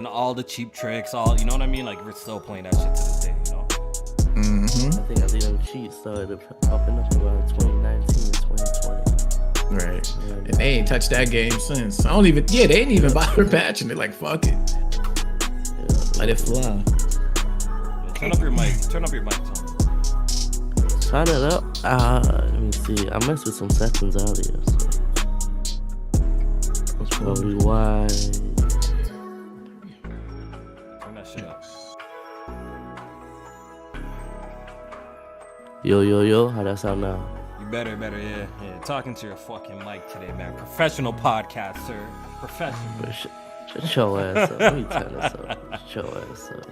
and all the cheap tricks, all you know what I mean? Like we're still playing that shit to this day, you know. I think them cheats started popping up around 2019, 2020. Right. And they ain't touched that game since. I don't even. Yeah, they ain't even bother patching. They're like, fuck it. Let it fly. Turn up your mic. Turn up your mic, Tony. Turn it up. Let me see. I messed with some settings earlier, so that's probably why. Turn that shit up. Yo, how that sound now? You better, yeah. Talking to your fucking mic today, man. Professional podcaster. Professional. Shut your ass up. Let me turn this up. Shut your ass up.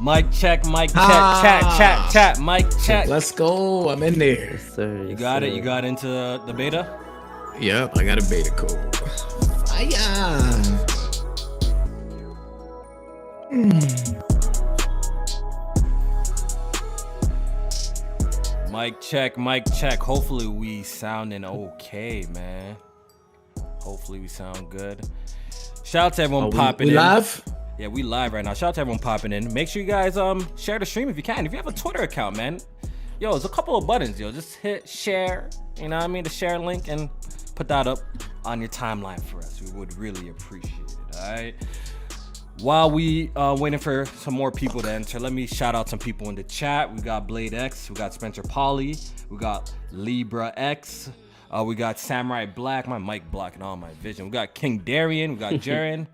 Mic check, chat, mic check. Let's go. I'm in there. Yes, sir. You got it? You got into the beta? Yep, I got a beta code. Fire. Mic check. Hopefully we sounding okay, man. Hopefully we sound good. Shout out to everyone popping in. We live? Yeah, we live right now. Shout out to everyone popping in. Make sure you guys share the stream if you can. If you have a Twitter account, man, yo, there's a couple of buttons, yo. Just hit share, you know what I mean? The share link and put that up on your timeline for us. We would really appreciate it, all right? While we waiting for some more people to enter, let me shout out some people in the chat. We got Blade X, we got Spencer Polly, we got Libra X, we got Samurai Black, my mic blocking all my vision. We got King Darian, we got Jaren,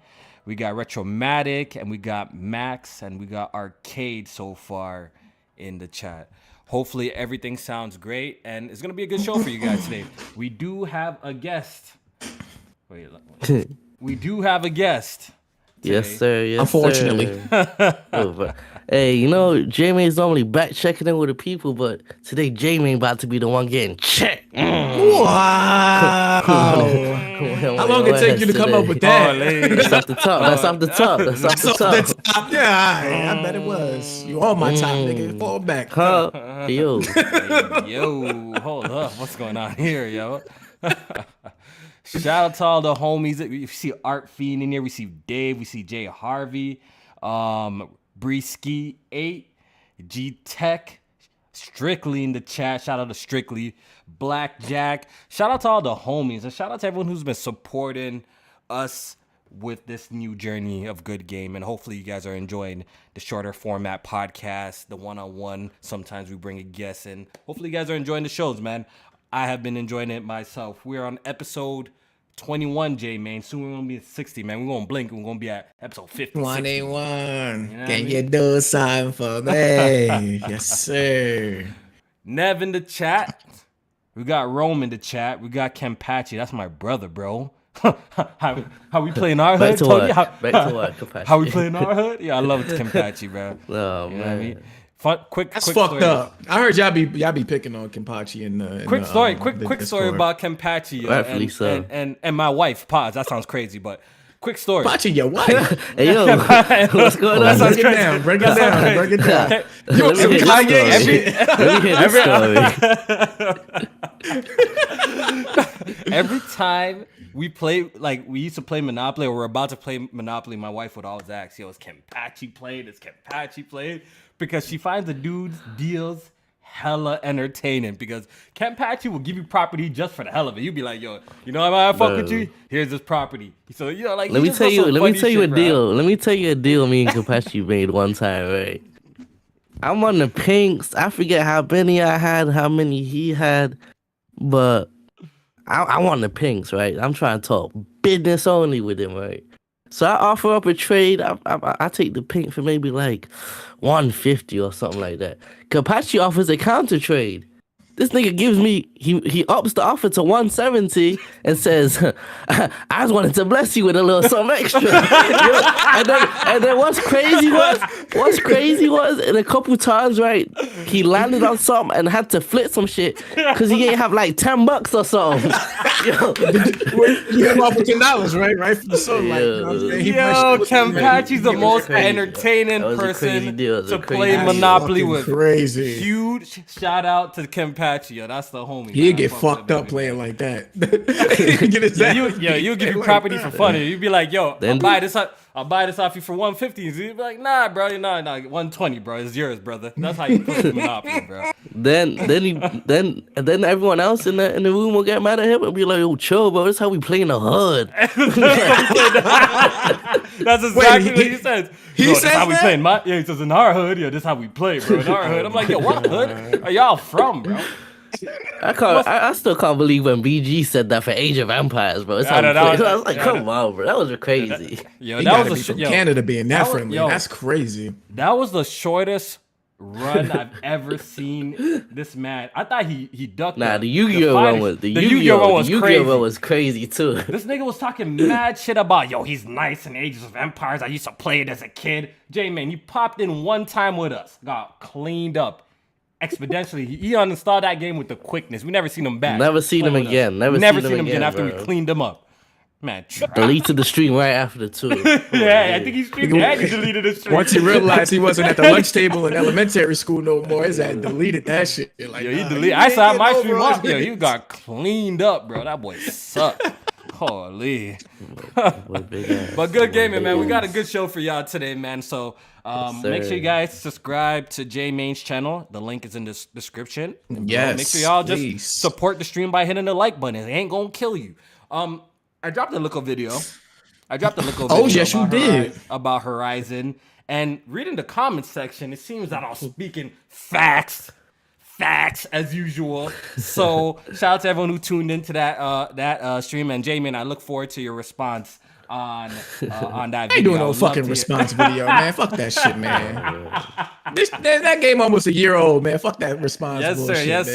we got Retromatic, and we got Max, and we got Arcade so far in the chat. Hopefully everything sounds great, and it's gonna be a good show for you guys today. We do have a guest. Wait. We do have a guest. Yes, sir. Yes, unfortunately. Sir. Hey, you know, J-Man's normally back checking in with the people, but today J-Man about to be the one getting checked. Wow. How long it take you to come up with that? That's off the top. That's off the top. That's off the top. Yeah, I bet it was. You on my top, nigga. Fall back. Huh? Yo. Yo, hold up. What's going on here, yo? Shout out to all the homies. We see Art Fiend in here. We see Dave. We see Jay Harvey. Breeski 8. G Tech. Strictly in the chat. Shout out to Strictly. Blackjack. Shout out to all the homies. And shout out to everyone who's been supporting us with this new journey of Good Game. And hopefully you guys are enjoying the shorter format podcast, the one-on-one. Sometimes we bring a guest in. Hopefully you guys are enjoying the shows, man. I have been enjoying it myself. We're on episode 21, J-Man. Soon we're going to be at 60, man. We're going to blink. We're going to be at episode 50. 21. You know Can you do something for me? Yes, sir. Nev in the chat. We got Rome in the chat. We got Kempachi. That's my brother, bro. how we playing our hood, Tony? Back to what? Kempachi. How we playing our hood? Yeah, I love Kempachi, bro. Oh, You know man. what I mean? Quick That's quick fucked story. up. I heard y'all be picking on Kempachi in the Quick story Discord. story about Kempachi Rightfully so. and my wife. Pause. That sounds crazy, but quick story. Kempachi, your wife. Hey, yo. What's going on? Break it down. Break it down. Break it down. You want some Kanye? Every time we play, like we used to play Monopoly, or we're about to play Monopoly, my wife would always ask, "Yo, is Kempachi played? Is Kempachi played?" Because she finds the dude's deals hella entertaining. Because Kempachi will give you property just for the hell of it. You'd be like, "Yo, you know how I fuck with you? Here's this property." So you know, like Let me tell you a deal. Let me tell you a deal me and Kempachi made one time, right? I'm on the pinks. I forget how many I had, how many he had, but I want the pinks, right? I'm trying to talk business only with him, right? So I offer up a trade. I take the pink for maybe like 150 or something like that. Kempachi offers a counter trade. This nigga gives me he ups the offer to 170 and says, I just wanted to bless you with a little something extra. You know? And then what's crazy was in a couple times, right, he landed on something and had to flip some shit because he ain't have like $10 or something. You have off with $10, right? Right from the sun, like, you know what I'm saying? Yo, Kempachi's the most entertaining person to play Monopoly with. Crazy. Huge shout out to Kempachi. Yo, that's the homie. He'd get fucked up playing like that. You'll give you property for fun. You'd be like, yo, I'll buy this off you for 150. You'd be like, nah, bro, nah, 120, bro. It's yours, brother. That's how you play Monopoly, bro. Then everyone else in the room will get mad at him and be like, "Yo, chill, bro. That's how we play in the hood." That's exactly what he says. He says how we that? play in my he says in our hood. Yeah, this how we play, bro. In our hood. I'm like, yo, what hood are y'all from, bro? I still can't believe when BG said that for Age of Empires, bro. I was like, come on, bro. That was crazy. Yo, that was from Canada being that friendly. That's crazy. That was the shortest run I've ever seen this man. I thought he ducked. Nah, the Yu-Gi-Oh one was the Yu-Gi-Oh one was crazy too. This nigga was talking mad shit about, yo, he's nice in Ages of Empires. I used to play it as a kid. J-Man, you popped in one time with us, got cleaned up exponentially. He uninstalled that game with the quickness. We never seen him back. Never seen him again. Never seen him again after bro. We cleaned him up. Man, deleted the stream right after too. Yeah, I think he streamed and he deleted the stream. Once he realized he wasn't at the lunch table in elementary school no more, his ass deleted that shit. Like, yo, he deleted. I saw my stream off. Yo, you got cleaned up, bro. That boy sucked. Holy. But good gaming, man. We got a good show for y'all today, man. So make sure you guys subscribe to J Main's channel. The link is in the description. Yes. Make sure y'all just support the stream by hitting the like button. It ain't gonna kill you. I dropped a little video. Oh, yes, you did. About Horizon. And reading the comments section, it seems that I'm speaking facts as usual. So shout out to everyone who tuned into that stream. And J-Man, I look forward to your response on that video. Ain't doing no fucking response video, man. Fuck that shit, man. That game almost a year old, man. Fuck that response. Yes,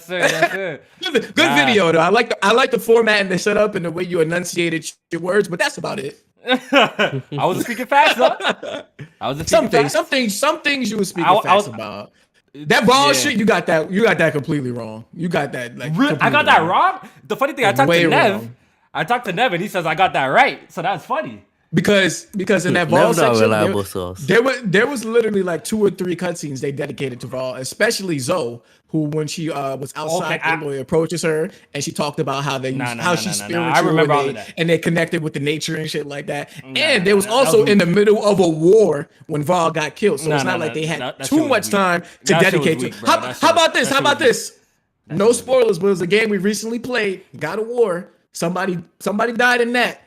sir. Good video though. I like the format and the setup and the way you enunciated your words, but that's about it. I wasn't speaking fast, though. Some things you were speaking fast about. That ball shit, you got that completely wrong. You got that like I got that wrong. The funny thing, I talked to Nev and he says I got that right. So that's funny. Because in that Vol section, there was literally like 2 or 3 cutscenes they dedicated to Vol, especially Zoe, who when she was outside, Aloy approaches her and she talked about how she's spiritual. I remember all of that. And they connected with the nature and shit like that. And there was also in the middle of a war when Vol got killed, so it's not like they had too much time to dedicate to. How about this? No spoilers, but it was a game we recently played. God of War. Somebody died in that.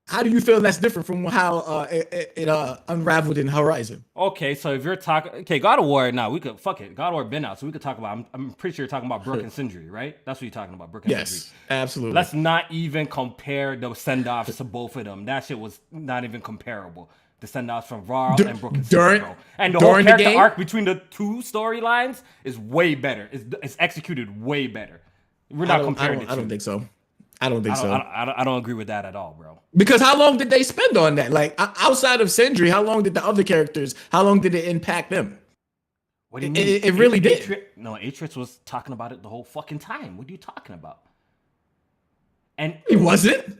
How do you feel that's different from how it unraveled in Horizon? Okay, so if you're talking, God of War, we could fuck it. God of War been out, so we could talk about. I'm pretty sure you're talking about Brooke and Sindri, right? That's what you're talking about, Brooke and Sindri. Yes, absolutely. Let's not even compare the send-offs to both of them. That shit was not even comparable. The send-offs from Varl and Brooke and Sindri, bro. And the whole character arc between the two storylines is way better. It's executed way better. We're not comparing it. I don't think so. I don't think so. I don't agree with that at all, bro. Because how long did they spend on that? Like outside of Sindri, how long did the other characters? How long did it impact them? What do you mean? It really did. Atreus was talking about it the whole fucking time. What are you talking about? And he wasn't.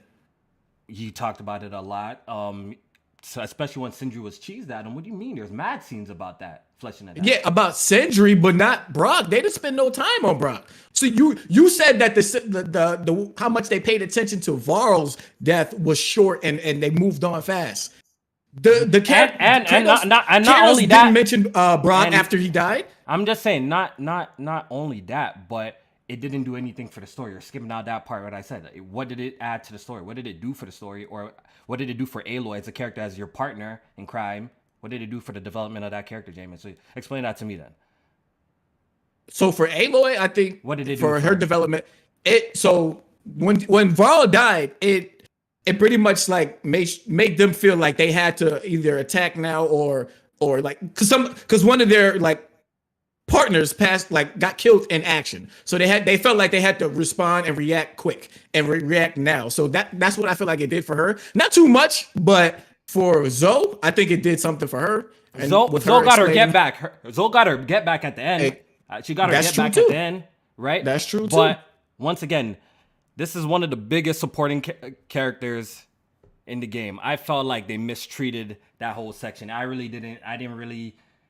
You talked about it a lot. So especially when Sindri was cheesed at him. What do you mean? There's mad scenes about that. Fleshing it out. Yeah, about Sindri, but not Brock. They didn't spend no time on Brock. So you said that the how much they paid attention to Varl's death was short and they moved on fast. The cat and not only that, didn't mention Brock after he died. I'm just saying, not only that, but it didn't do anything for the story. You're skipping out that part. What I said. What did it add to the story? What did it do for the story? Or what did it do for Aloy as a character, as your partner in crime? What did it do for the development of that character, Jamin? So explain that to me then. So for Aloy, I think what did it do for her development? So when Varl died, it pretty much like made them feel like they had to either attack now or like because one of their like partners got killed in action. So they felt like they had to respond and react quick and react now. So that's what I feel like it did for her. Not too much, but for Zoe, I think it did something for her. And Zoe got her get back. Zoe got her get back at the end. She got her get back at the end, right? That's true too. But once again, this is one of the biggest supporting characters in the game. I felt like they mistreated that whole section. It didn't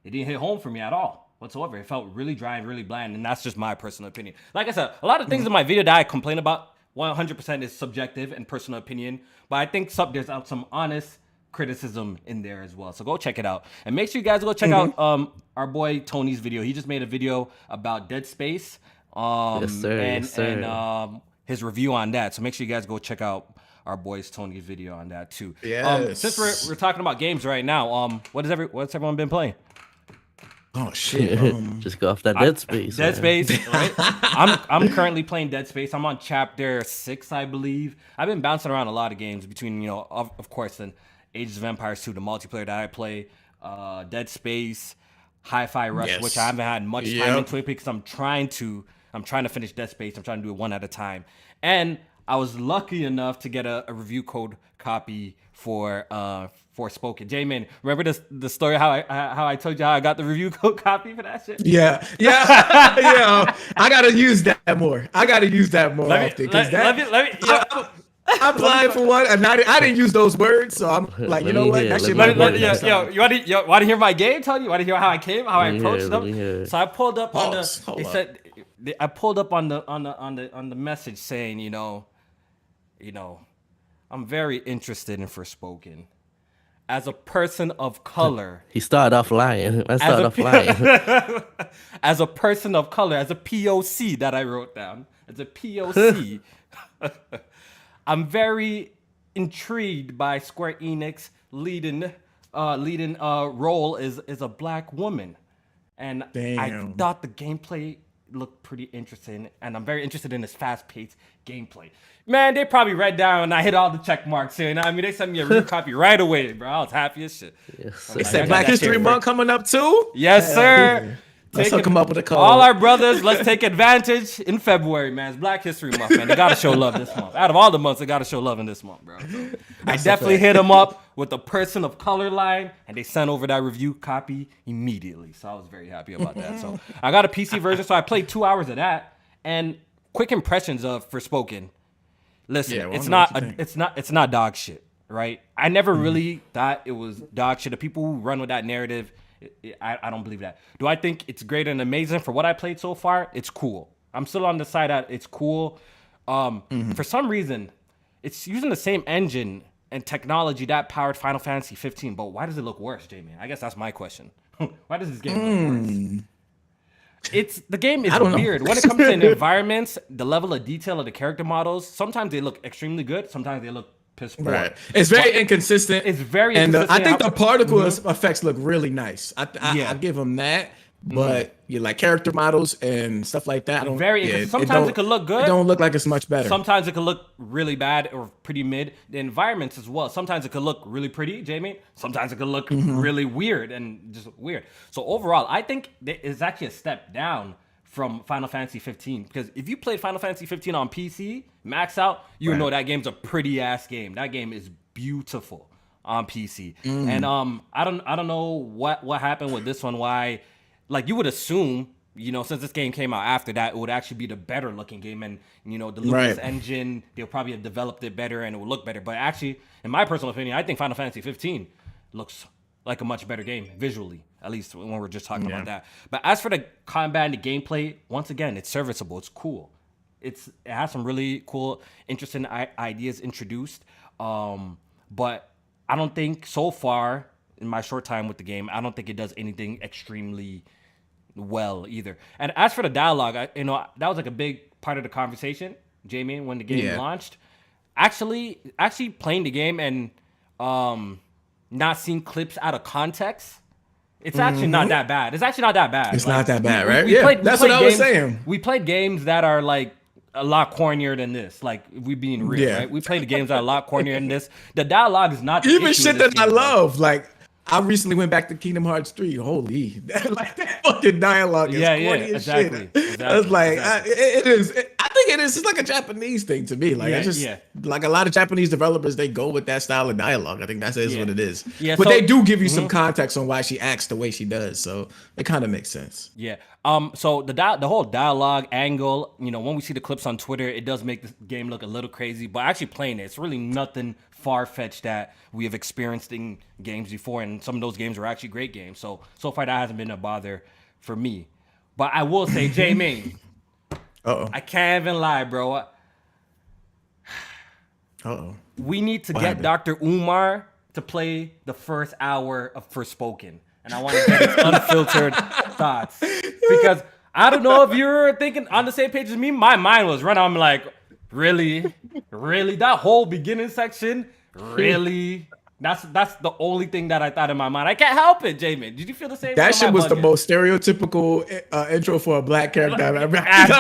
hit home for me at all whatsoever. It felt really dry and really bland, and that's just my personal opinion. Like I said, a lot of things in my video that I complain about 100% is subjective and personal opinion, but I think there's some honest criticism in there as well. So go check it out. And make sure you guys go check out our boy Tony's video. He just made a video about Dead Space. Yes, sir. And his review on that. So make sure you guys go check out our boy's Tony's video on that too. Yes. Since we're talking about games right now, what's everyone been playing? Oh shit! Just go off that Dead Space. Dead Space, right? I'm currently playing Dead Space. I'm on chapter 6, I believe. I've been bouncing around a lot of games between, of course, then Ages of Empires 2, the multiplayer that I play, Dead Space, Hi-Fi Rush, which I haven't had much time into it because I'm trying to finish Dead Space. I'm trying to do it one at a time. And I was lucky enough to get a review code copy for Spoken. J-Man, remember the story how I told you how I got the review code copy for that shit? Yeah. I gotta use that more. I'm applying for one, and I didn't use those words, so I'm like, you know what? That shit might work. You want to hear my game? Tell you want to hear how I approached them? So I pulled up on the. I pulled up on the message saying, I'm very interested in Forspoken. As a person of color. He started off lying. As a person of color, as a POC that I wrote down. As a POC. I'm very intrigued by Square Enix leading role is a black woman. And I thought the gameplay looked pretty interesting, and I'm very interested in this fast-paced gameplay. Man, they probably read down and I hit all the check marks here. I mean, they sent me a review copy right away, bro. I was happy as shit. Yes, it's that Black History Month coming up too? Yes, sir. Let's hook them up with a code. All our brothers, let's take advantage in February, man. It's Black History Month, man. They gotta show love this month. Out of all the months, they gotta show love in this month, bro. So I definitely hit them up with the person of color line, and they sent over that review copy immediately. So I was very happy about that. So I got a PC version, so I played 2 hours of that. And quick impressions of Forspoken. Listen, it's not dog shit, right? I never really thought it was dog shit. The people who run with that narrative, I don't believe that. Do I think it's great and amazing for what I played so far? It's cool. I'm still on the side that it's cool. For some reason, it's using the same engine and technology that powered Final Fantasy 15, but why does it look worse, J-Man? I guess that's my question. Why does this game look worse? The game is weird. When it comes to environments, the level of detail of the character models, sometimes they look extremely good, sometimes they look piss poor. Right. It's very inconsistent. It's very inconsistent. And I think the particle effects look really nice. I give them that. But like character models and stuff like that. Sometimes it could look good. It don't look like it's much better. Sometimes it could look really bad or pretty mid. The environments as well. Sometimes it could look really pretty, Jamie. Sometimes it could look really weird and just weird. So overall, I think it's actually a step down from Final Fantasy 15. Because if you played Final Fantasy 15 on PC, max out, you know that game's a pretty ass game. That game is beautiful on PC. And I don't know what happened with this one. Why? Like, you would assume, since this game came out after that, it would actually be the better looking game. And, the Lucas engine, they'll probably have developed it better and it will look better. But actually, in my personal opinion, I think Final Fantasy 15 looks like a much better game visually, at least when we're just talking about that. But as for the combat and the gameplay, once again, it's serviceable. It's cool. It has some really cool, interesting ideas introduced. But I don't think so far in my short time with the game, I don't think it does anything extremely well either. And as for the dialogue, that was like a big part of the conversation, Jamie, when the game launched. Actually playing the game and not seeing clips out of context, it's actually not that bad. It's actually not that bad. It's not that bad, right? That's what I was saying. We played games that are like a lot cornier than this. Like, if we being real, right? We played the games that are a lot cornier than this. The dialogue is not the even issue shit that I love, like I recently went back to Kingdom Hearts 3. Holy, that fucking dialogue is corny as shit. I was like, it is. I think it is. It's like a Japanese thing to me. Like, like a lot of Japanese developers, they go with that style of dialogue. I think that's what it is. Yeah, but they do give you some context on why she acts the way she does, so it kind of makes sense. Yeah. So the whole dialogue angle, when we see the clips on Twitter, it does make the game look a little crazy. But actually playing it, it's really nothing far-fetched that we have experienced in games before, and some of those games were actually great games. So far that hasn't been a bother for me. But I will say, J-Main, I can't even lie, bro. We need to get Dr. Umar to play the first hour of Forspoken. And I want to get his unfiltered thoughts. Because I don't know if you're thinking on the same page as me. My mind was running. I'm like, really? That whole beginning section? Really? That's the only thing that I thought in my mind. I can't help it, Jamin. Did you feel the same? That shit was the most stereotypical intro for a black character I've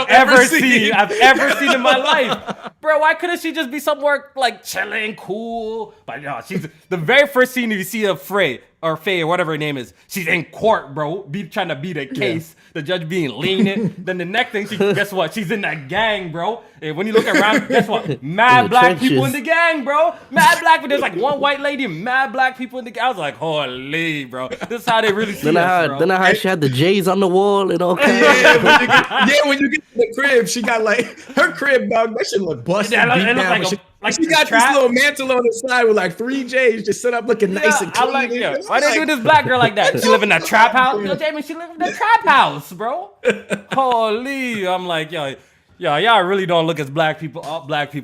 ever seen. I've ever seen in my life. Bro, why couldn't she just be somewhere like chilling, cool? But she's the very first scene you see of Faye or whatever her name is. She's in court, bro, trying to beat a case. Yeah. The judge being lenient. Then the next thing, guess what? She's in that gang, bro. And when you look around, guess what? Mad black people in the gang, bro. Mad black, but there's like one white lady, mad black people in the gang. I was like, holy, bro. This is how they really see us, bro. Then how she had the J's on the wall and all. When you get to the crib, she got like her crib, dog. That shit look busted. Yeah, she got this little mantle on the side with like 3 J's just set up looking nice and clean. I'm like, why they do this black girl like that? She live in a trap house? Jamie, she live in a trap house, bro. Holy, I'm like, y'all really don't look as black people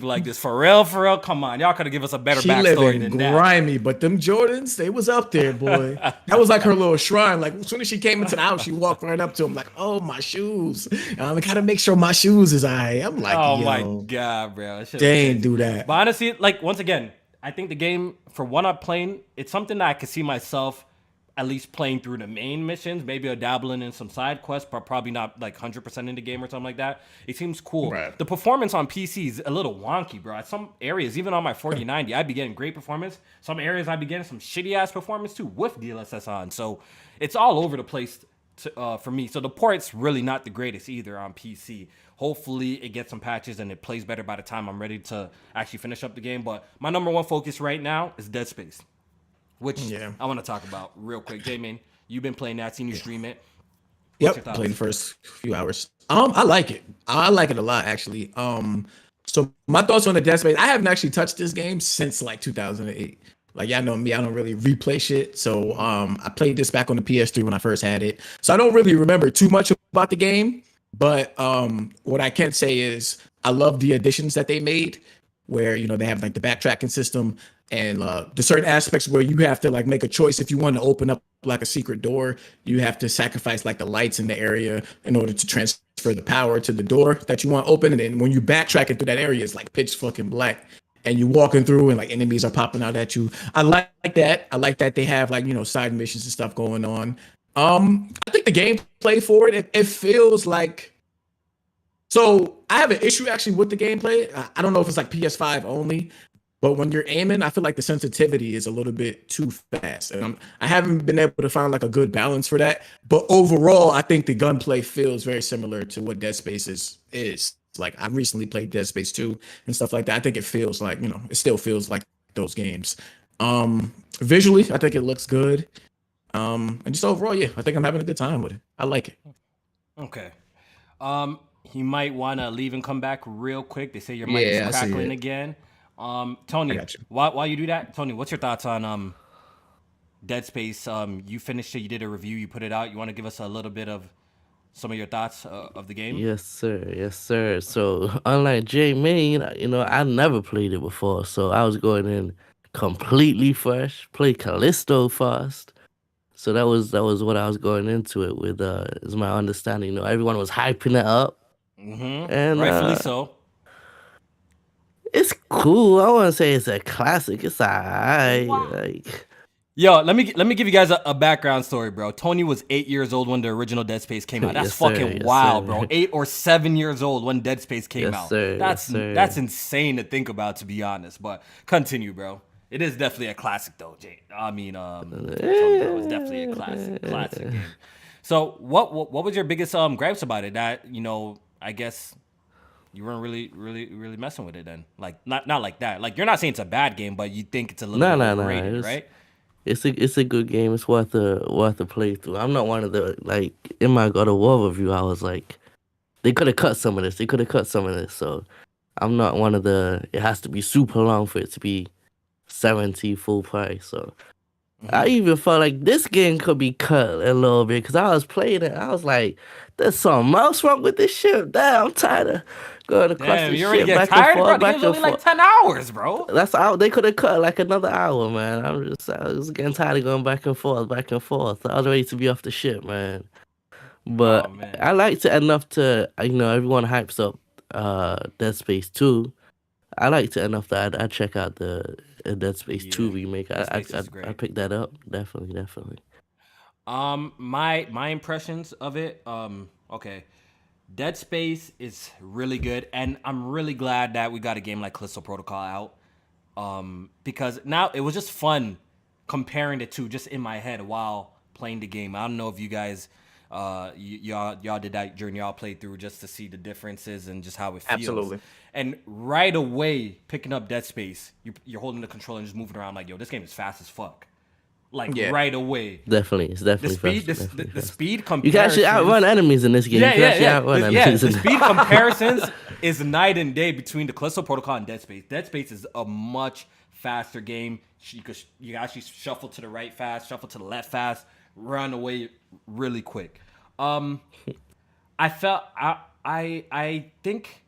like this. For real, come on. Y'all could have given us a better backstory than that. Grimy, but them Jordans, they was up there, boy. That was like her little shrine. Like, as soon as she came into the house, she walked right up to him like, oh, my shoes. I gotta make sure my shoes is all right. I'm like, my God, bro. They ain't do that. But honestly, like, once again, I think the game, for one I'm playing, it's something that I could see myself at least playing through the main missions, maybe dabbling in some side quests, but probably not like 100% in the game or something like that. It seems cool. Right. The performance on PC is a little wonky, bro. At some areas, even on my 4090, I'd be getting great performance. Some areas I'd be getting some shitty ass performance too with DLSS on. So it's all over the place for me. So the port's really not the greatest either on PC. Hopefully it gets some patches and it plays better by the time I'm ready to actually finish up the game. But my number one focus right now is Dead Space, which I want to talk about real quick. J-Man, you've been playing that, seen you stream it. Yep, played the first few hours. I like it. I like it a lot, actually. So my thoughts on the Dead Space, I haven't actually touched this game since like 2008. Like, y'all know me, I don't really replay shit. So I played this back on the PS3 when I first had it. So I don't really remember too much about the game. But what I can say is I love the additions that they made, where, they have like the backtracking system and the certain aspects where you have to like make a choice. If you want to open up like a secret door, you have to sacrifice like the lights in the area in order to transfer the power to the door that you want open. And then when you backtrack it through that area, it's like pitch fucking black. And you walking through and like enemies are popping out at you. I like that. I like that they have like, side missions and stuff going on. I think the gameplay for it feels like. So I have an issue actually with the gameplay. I don't know if it's like PS5 only, but when you're aiming, I feel like the sensitivity is a little bit too fast. And I haven't been able to find like a good balance for that. But overall, I think the gunplay feels very similar to what Dead Space is. Like, I recently played Dead Space 2 and stuff like that. I think it feels like, it still feels like those games. Visually, I think it looks good. And just overall, I think I'm having a good time with it. I like it. Okay. You might want to leave and come back real quick. They say your mic is crackling again. Tony, while you do that, Tony, what's your thoughts on Dead Space? You finished it, you did a review, you put it out. You want to give us a little bit of some of your thoughts of the game? Yes, sir. So, unlike J-Main, I never played it before. So, I was going in completely fresh, play Callisto first. So, that was what I was going into it with, is my understanding. Everyone was hyping it up. Mm-hmm. And rightfully so. It's cool. I want to say it's a classic. It's alright. Wow. Yo, let me give you guys a background story, bro. Tony was 8 years old when the original Dead Space came out. That's fucking wild, bro. 8 or 7 years old when Dead Space came out. That's insane to think about, to be honest. But continue, bro. It is definitely a classic, though, Jay. I mean, it's definitely a classic game. So, what was your biggest gripes about it? That I guess you weren't really messing with it then. Like not like that. Like you're not saying it's a bad game, but you think it's a little bit overrated, right? It's a good game. It's worth a playthrough. I'm not one of the like in my God of War review. I was like, they could have cut some of this. So I'm not one of the. It has to be super long for it to be $70 full price. So I even felt like this game could be cut a little bit because I was playing it. I was like, there's something else wrong with this shit. Damn, I'm tired of going across this shit back and forth, back and forth. Only like 10 hours, bro. That's out. They could have cut like another hour, man. I was getting tired of going back and forth. I was ready to be off the shit, man. But I liked it enough to, everyone hypes up Dead Space 2. I liked it enough that I'd check out the Dead Space 2 remake. I picked that up. Definitely. My impressions of it, okay. Dead Space is really good, and I'm really glad that we got a game like Callisto Protocol out. Because now it was just fun comparing the two just in my head while playing the game. I don't know if you guys y'all did that during y'all playthrough just to see the differences and just how it feels. Absolutely. And right away, picking up Dead Space, you're holding the controller and just moving around like, yo, this game is fast as fuck. Like right away. Definitely, it's definitely the speed comparisons. You can actually outrun enemies in this game. The speed comparisons is night and day between the Callisto Protocol and Dead Space. Dead Space is a much faster game. You can actually shuffle to the right fast, shuffle to the left fast, run away really quick. I think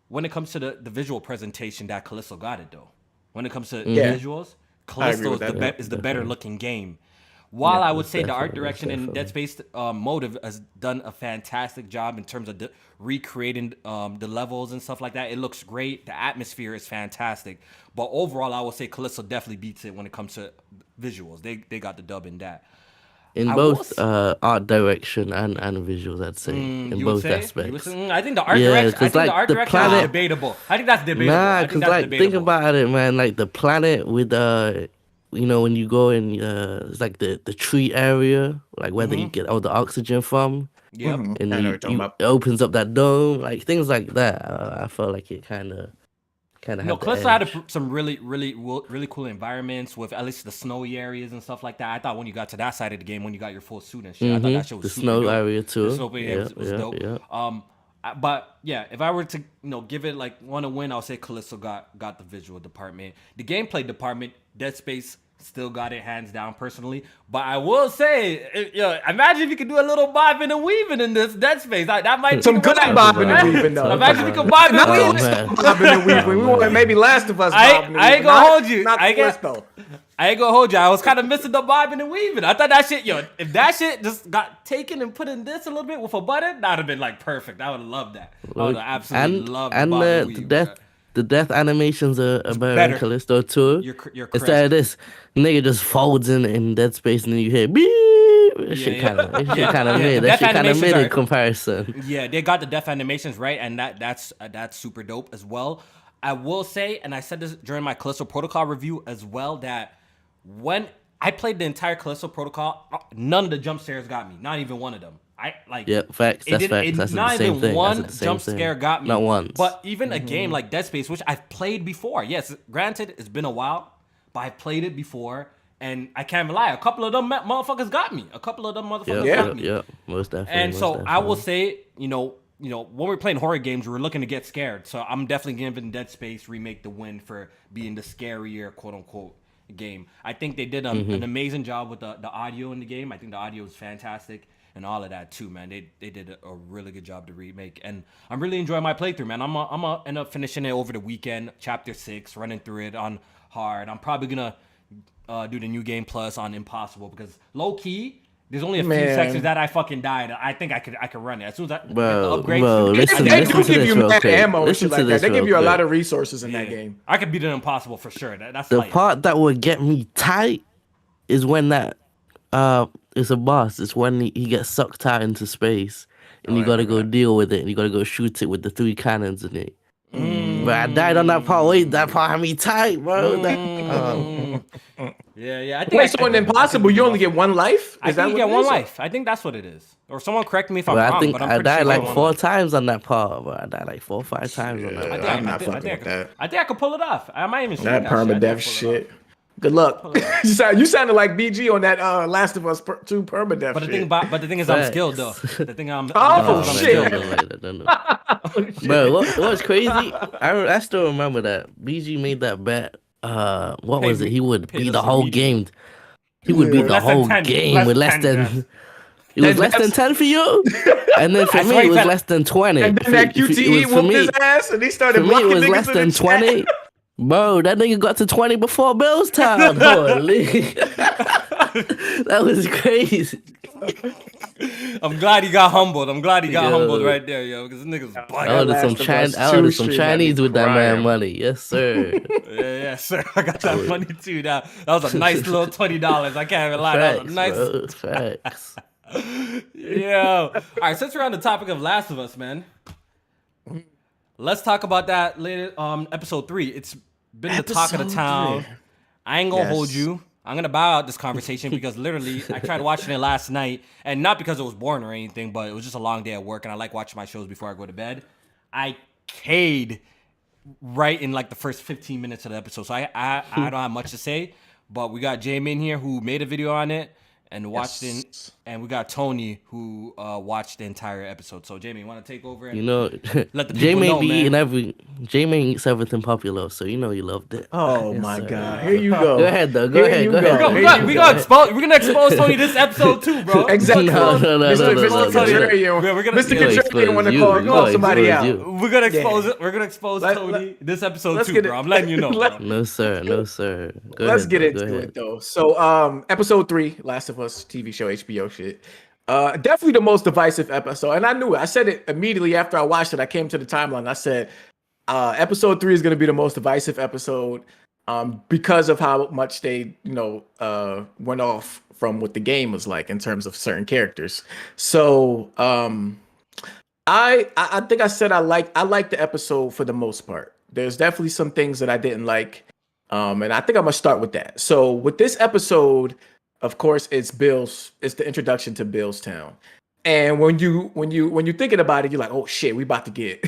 when it comes to the visual presentation, that Callisto got it though. When it comes to visuals, Callisto is the better looking game. While I would say the art direction in Dead Space Motive has done a fantastic job in terms of recreating the levels and stuff like that. It looks great. The atmosphere is fantastic. But overall, I would say Callisto definitely beats it when it comes to visuals. They got the dub in that. In both art direction and visuals, I'd say. In both aspects. I think the art direction is debatable. I think that's debatable. Nah, because think about it, man. Like the planet with when you go in, it's like the tree area, like where you get all the oxygen from. Yep. And it opens up that dome, like things like that. I felt like it kind of. Callisto had some really cool environments with at least the snowy areas and stuff like that. I thought when you got to that side of the game, when you got your full suit and shit, I thought that shit was super dope. The snow area too. The snow area was dope. Yeah. But yeah, if I were to give it like want to win, I'll say Callisto got the visual department. The gameplay department, Dead Space still got it hands down personally. But I will say, imagine if you could do a little bobbing and weaving in this Dead Space. That might be some good bobbing and weaving though. Imagine if you could bob and weave. Bobbing and weaving. We want maybe Last of Us bobbing. I ain't gonna hold you. Not Callisto. I ain't gonna hold you. I was kind of missing the bobbing and weaving. I thought that shit, if that shit just got taken and put in this a little bit with a button, that'd have been like perfect. I would have loved that. I would have absolutely loved the bobbing and weaving. The death animations are better in Callisto too. You're instead of this, nigga just folds in Dead Space and then you hear beep. That shit kind of made a comparison. Yeah, they got the death animations right, and that's super dope as well. I will say, and I said this during my Callisto Protocol review as well, that when I played the entire Callisto Protocol, none of the jump scares got me. Not even one of them. Facts. That's facts. That's not the same even thing. one jump scare got me. Not once. But even a game like Dead Space, which I've played before. Yes, granted, it's been a while, but I've played it before, and I can't lie. A couple of them motherfuckers got me. Got me. Yeah, most definitely. And so I will say, when we're playing horror games, we're looking to get scared. So I'm definitely giving Dead Space Remake the win for being the scarier, quote unquote, game. I think they did an amazing job with the audio in the game. I think the audio was fantastic. And all of that too, man. They did a really good job to remake, and I'm really enjoying my playthrough, man. I'm gonna end up finishing it over the weekend, Chapter 6, running through it on hard. I'm probably gonna do the New Game Plus on Impossible because low key, there's only a few sections that I fucking died. I think I could run it as soon as I get the upgrades. They do give you mad ammo and shit like that. They give you a lot of resources in that game. I could beat it Impossible for sure. That's the part that would get me tight is when that it's a boss. It's when he gets sucked out into space, and you gotta go deal with it, and you gotta go shoot it with the 3 cannons in it. But I died on that part. Wait, that part had me tight, bro. Yeah. I think Wait, so in Impossible, you only get one life? I think you get one life. I think that's what it is. Or someone correct me if I'm But wrong. I think But I'm I pretty died sure like you get 4 one life. times on that part, bro. I died like 4 or 5 times on that. Yeah, part. I'm not fucking with that. I think I could pull it off. I might even shoot That permadeath shit. Good luck. You sounded like BG on that Last of Us 2 permadeath But the shit. thing is, I'm skilled though. The thing I'm. Oh, I'm shit. skilled. Bro, what's crazy? I still remember that BG made that bet. What was it? He would beat the whole game. He would beat the whole game with less than. It was less than 10 for you, and then for me it was less than 20. And then that QTE whooped his ass, and he started blocking niggas. It was less than 20. Bro, that nigga got to 20 before Bill's time. Holy. That was crazy. I'm glad he got humbled. Right there, yo, because this nigga's bugging. I ordered some Chinese with that man money. Yes, sir. Yeah, sir. I got that money too. That was a nice little $20. I can't even lie. That was a nice. Facts. Yo. All right, since we're on the topic of Last of Us, man, let's talk about that later. Episode 3. It's been the talk of the town. I ain't gonna hold you. I'm gonna bow out this conversation because literally I tried watching it last night, and not because it was boring or anything, but it was just a long day at work, and I like watching my shows before I go to bed. I K'd right in like the first 15 minutes of the episode, so I don't have much to say. But we got Jamie in here who made a video on it and watched it, and we got Tony who watched the entire episode. So Jamie, you want to take over? And let the people know, man. Jamie eats everything popular, so you know you loved it. Oh my God! Here you go. Go ahead, though. Go ahead. We're gonna expose Tony this episode too, bro. Exactly. Mr. Contrarian want to call somebody out. We're gonna expose it. We're gonna expose Tony this episode too, bro. I'm letting you know. No sir. Let's get into it though. So, episode 3, Last of Us TV show, HBO shit. Definitely the most divisive episode, and I knew it. I said it immediately after I watched it. I came to the timeline. I said, episode 3 is going to be the most divisive episode, because of how much they, went off from what the game was like in terms of certain characters. So, I think I said I liked the episode for the most part. There's definitely some things that I didn't like, and I think I'm gonna start with that. So with this episode, of course, it's the introduction to Bill's Town. And when you're thinking about it, you're like, oh shit, we about to get,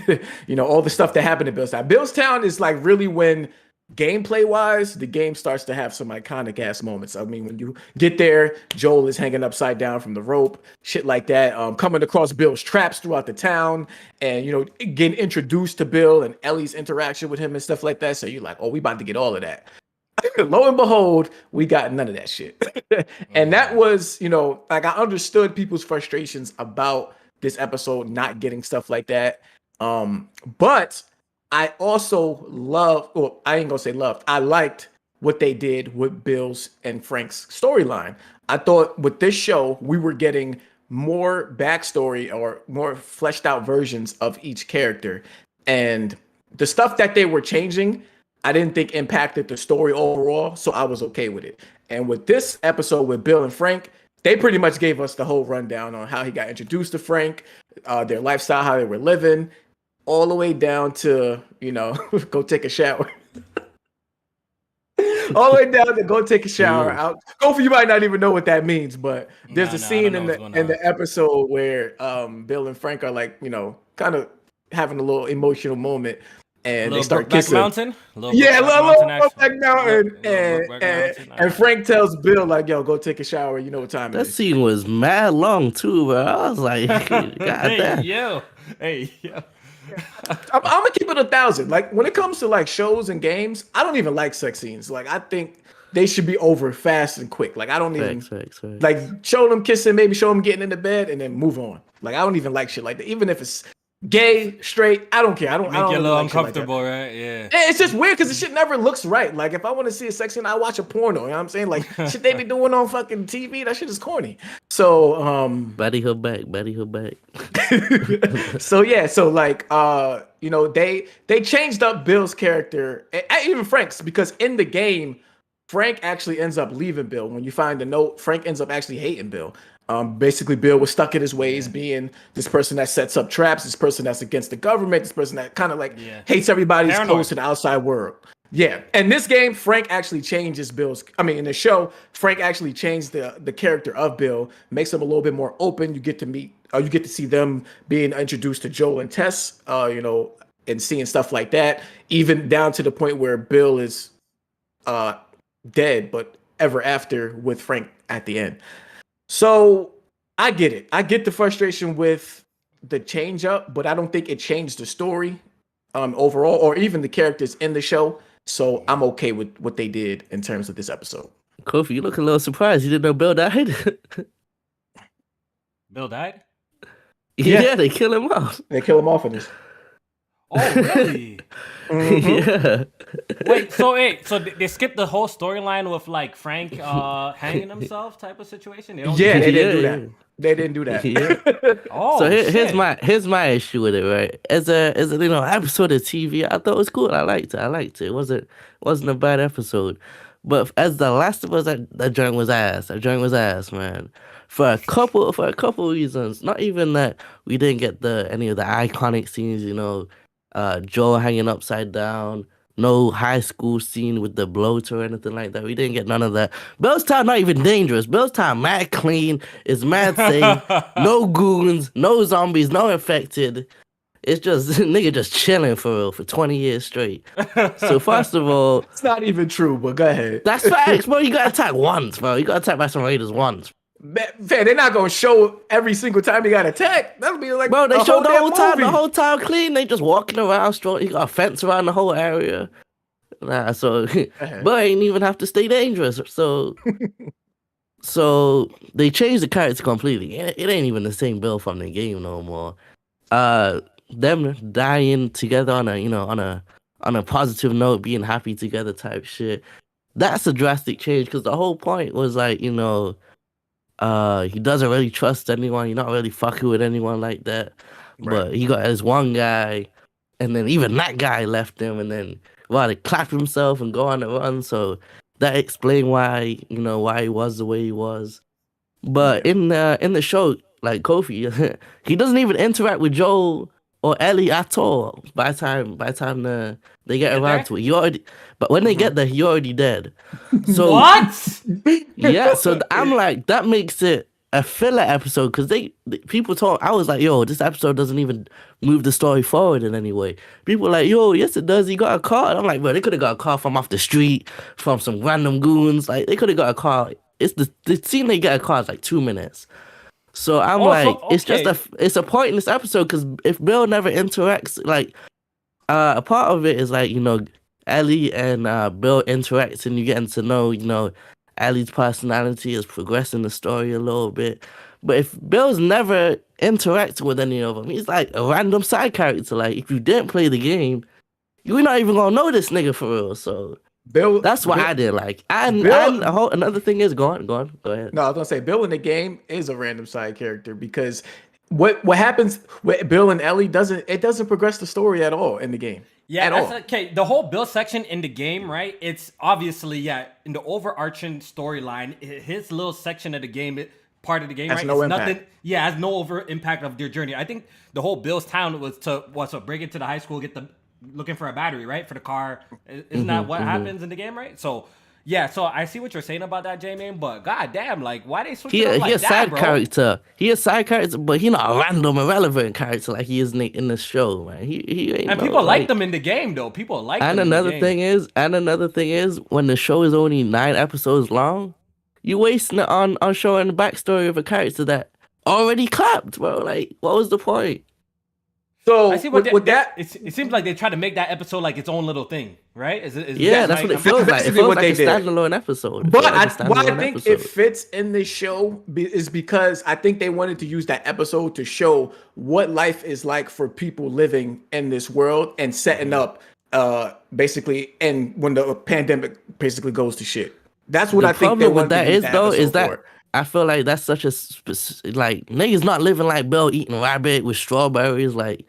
all the stuff that happened in Bill's Town. Bill's Town is like really when gameplay wise, the game starts to have some iconic ass moments. I mean, when you get there, Joel is hanging upside down from the rope, shit like that. Coming across Bill's traps throughout the town, and getting introduced to Bill and Ellie's interaction with him and stuff like that. So you're like, oh, we about to get all of that. Lo and behold, we got none of that shit. And that was, like I understood people's frustrations about this episode not getting stuff like that. But I also I liked what they did with Bill's and Frank's storyline. I thought with this show, we were getting more backstory or more fleshed out versions of each character. And the stuff that they were changing, I didn't think impacted the story overall, so I was okay with it. And with this episode with Bill and Frank, they pretty much gave us the whole rundown on how he got introduced to Frank, their lifestyle, how they were living, all the way down to, go take a shower. All the way down to go take a shower. Kofi, you might not even know what that means, but there's a scene in the episode where Bill and Frank are like, kind of having a little emotional moment. And they start kissing. Mountain? Brokeback Mountain. And Frank tells Bill, like, yo, go take a shower. You know what time it is. That scene was mad long, too, bro. I was like, God damn. Hey, yo. I'm going to keep it 1,000. Like, when it comes to, like, shows and games, I don't even like sex scenes. Like, I think they should be over fast and quick. Like, I don't even, like, show them kissing, maybe show them getting into bed, and then move on. Like, I don't even like shit like that. Even if it's gay, straight, I don't care. I don't you a little like uncomfortable, right? Yeah. It's just weird because the shit never looks right. Like if I want to see a sex scene, I watch a porno. You know what I'm saying? Like shit they be doing on fucking TV, that shit is corny. So Buddy her back. So like they changed up Bill's character and even Frank's, because in the game Frank actually ends up leaving Bill. When you find the note, Frank ends up actually hating Bill. Basically, Bill was stuck in his ways, being this person that sets up traps, this person that's against the government, this person that kind of like hates everybody who's close to the outside world. Yeah, and this game, Frank actually changes Bill's. I mean, in the show, Frank actually changed the character of Bill, makes him a little bit more open. You get to meet, you get to see them being introduced to Joel and Tess, you know, and seeing stuff like that, even down to the point where Bill is dead, but ever after with Frank at the end. So I get it. I get the frustration with the change up, but I don't think it changed the story overall or even the characters in the show. So I'm okay with what they did in terms of this episode. Kofi, you look a little surprised. You didn't know Bill died? Bill died? Yeah, they kill him off. They kill him off in this. Oh, really? Yeah. Wait, so they skipped the whole storyline with like Frank hanging himself type of situation? They didn't do that. They didn't do that. Yeah. Oh, so here's my issue with it, right? As a episode of TV, I thought it was cool. I liked it. It wasn't a bad episode. But as The Last of Us, that joint was ass. That joint was ass, man. For a couple reasons. Not even that we didn't get any of the iconic scenes, you know, Joel hanging upside down, no high school scene with the bloater or anything like that. We didn't get none of that. Bill's Town not even dangerous. Bill's Town mad clean, is mad safe, no goons, no zombies, no infected. It's just nigga just chilling for real for 20 years straight. So first of all, it's not even true, but go ahead. That's facts, bro. You got attacked once, bro. You got attacked by some raiders once. Man, they're not gonna show every single time he got attacked. That'll be like, bro, they showed the whole time clean. They just walking around, he got a fence around the whole area. Nah, so but ain't even have to stay dangerous. So they changed the character completely. It ain't even the same Bill from the game no more. Them dying together on a positive note, being happy together type shit. That's a drastic change because the whole point was like, you know, he doesn't really trust anyone. You're not really fucking with anyone like that. Right. But he got his one guy, and then even that guy left him, and then he clapped himself and go on a run. So that explained why he was the way he was. But in the show, like Kofi, he doesn't even interact with Joel or Ellie at all. By the time they get around to it, but when they get there, you're already dead. So what? Yeah, so I'm like, that makes it a filler episode because people talk. I was like, yo, this episode doesn't even move the story forward in any way. People were like, yo, yes it does. He got a car. And I'm like, bro, they could have got a car from off the street, from some random goons. Like they could have got a car. It's the scene they get a car is like 2 minutes. So I'm it's a pointless episode because if Bill never interacts, like a part of it is like, you know, Ellie and Bill interacts and you getting to know, you know, Ellie's personality is progressing the story a little bit. But if Bill's never interacting with any of them, he's like a random side character. Like if you didn't play the game, you're not even gonna know this nigga for real. So that's what I did like. And another thing is, go ahead. No, I was gonna say Bill in the game is a random side character because what happens with Bill and Ellie doesn't progress the story at all in the game. Yeah, that's okay. The whole Bill section in the game, right? It's obviously in the overarching storyline, his little section of the game, part of the game, has right? No it's impact. nothing. Yeah, has no over impact of their journey. I think the whole Bill's town was to break into the high school, looking for a battery, right, for the car. Isn't that what happens in the game, right? So yeah, so I see what you're saying about that, J-Man, but goddamn, like, why they switch it up like that, bro? Character. He a side character, but he not a random, irrelevant character like he is in the show, man. He ain't. And people like them in the game, though. People like them. And another thing is, when the show is only 9 episodes long, you wasting it on showing the backstory of a character that already clapped, bro. Like, what was the point? So I see it seems like they try to make that episode like its own little thing, right? That's what it feels like. It feels like a standalone episode. But why I think it fits in this show is because I think they wanted to use that episode to show what life is like for people living in this world and setting up basically, and when the pandemic basically goes to shit. That's what I think they wanted to use that episode is that for. I feel like that's such a like niggas not living like Bill eating rabbit with strawberries like.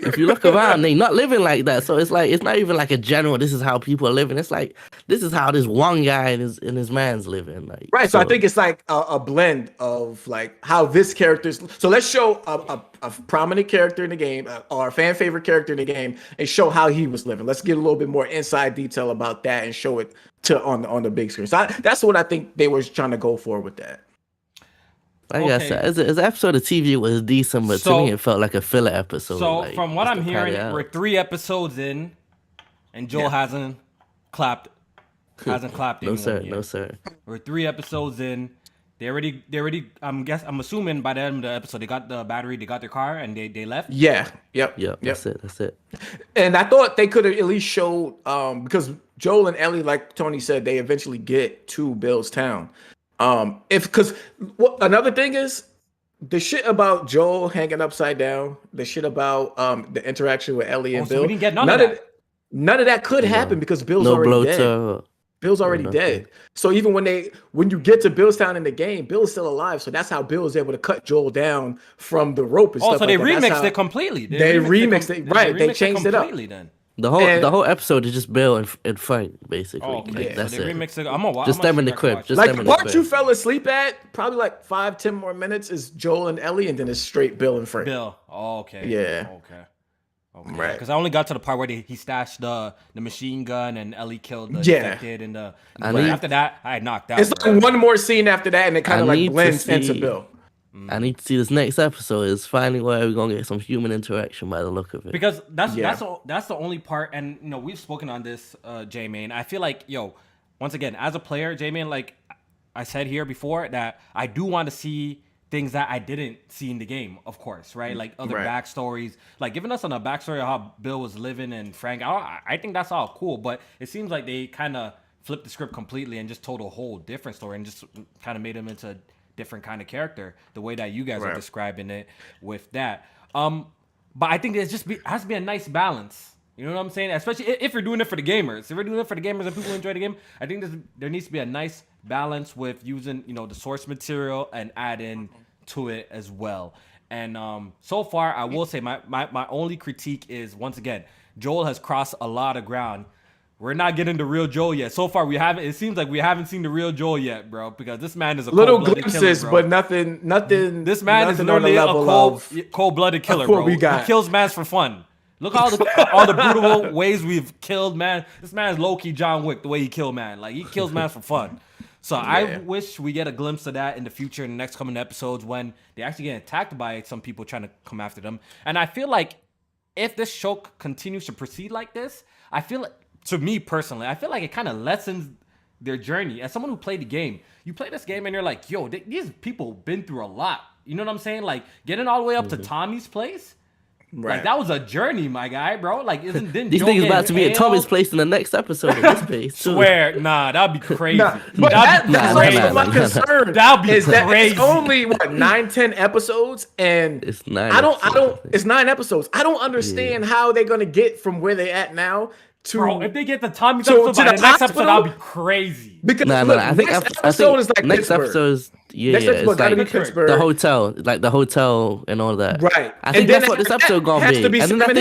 if you look around, they not living like that. So it's like it's not even like a general. This is how people are living. It's like this is how this one guy and his man's living. Like Right. So I think it's like a blend of like how this character's. So let's show a prominent character in the game or a fan favorite character in the game and show how he was living. Let's get a little bit more inside detail about that and show it to on the big screen. So that's what I think they were trying to go for with that. Like I said, as an episode of TV was decent, but to me it felt like a filler episode. So like, from what I'm hearing, we're 3 episodes in, and Joel hasn't clapped. Hasn't clapped anyone yet. No sir. We're 3 episodes in. They already. I'm assuming by the end of the episode they got the battery, they got their car, and they left. Yeah. Yep. That's it. And I thought they could have at least showed because Joel and Ellie, like Tony said, they eventually get to Bill's town. Another thing is the shit about Joel hanging upside down, the shit about the interaction with Ellie and Bill. We didn't get none of that. None of that could happen because Bill's already dead. Bill's already dead. So even when you get to Bill's town in the game, Bill is still alive. So that's how Bill is able to cut Joel down from the rope and stuff. So they remixed it completely. They remixed it. Right. They changed it up. Then. The whole episode is just Bill and Frank, basically. Oh, okay. That's so they it. remixed it. I'm gonna watch. Just them in the crib. Just like them in the the part crib. you fell asleep at, probably like 5-10 more minutes is Joel and Ellie, and then it's straight Bill and Frank. Bill. Oh, okay. Yeah. Okay. Right. Because I only got to the part where he stashed the machine gun and Ellie killed the infected and the. After that, I knocked out. It's like one more scene after that, and it kind of like blends into Bill. I need to see this next episode. Is finally where we're gonna get some human interaction by the look of it. Because that's the only part, and we've spoken on this, J-Main. I feel like once again, as a player, J-Main, like I said here before, that I do want to see things that I didn't see in the game, of course, right? Like other backstories, like giving us on a backstory of how Bill was living and Frank. I think that's all cool, but it seems like they kind of flipped the script completely and just told a whole different story and just kind of made him into different kind of character, the way that you guys are describing it with that. But I think there's has to be a nice balance. You know what I'm saying? Especially if you're doing it for the gamers. If you're doing it for the gamers and people enjoy the game, I think there needs to be a nice balance with using, the source material and adding to it as well. And so far, I will say my only critique is, once again, Joel has crossed a lot of ground. We're not getting the real Joel yet. So far, we haven't. It seems like we haven't seen the real Joel yet, bro. Because this man is a little cold-blooded glimpses, killer, bro. but nothing. This man is literally a cold-blooded killer, bro. He kills mans for fun. Look all the brutal ways we've killed man. This man is low-key John Wick, the way he killed man. Like, he kills man for fun. So I wish we get a glimpse of that in the future, in the next coming episodes, when they actually get attacked by some people trying to come after them. And I feel like if this show continues to proceed like this, I feel like, to me personally, I feel like it kind of lessens their journey. As someone who played the game, you play this game and you're like, yo, these people been through a lot. You know what I'm saying? Like, getting all the way up to Tommy's place, like, that was a journey, my guy, bro. Like, didn't these niggas about to be at Tommy's place in the next episode of this place. Swear, that'd be crazy. But that's also my concern. That'd be crazy. That it's only 9-10 episodes, and it's 9. It's 9 episodes. I don't understand how they're gonna get from where they at now. Bro, if they get the Tommy's episode by the next episode, that'll be crazy. Because I think next episode is like next episode it's like Pittsburgh. the hotel, like the hotel and all that. Right. I think that's what this episode gonna be. And then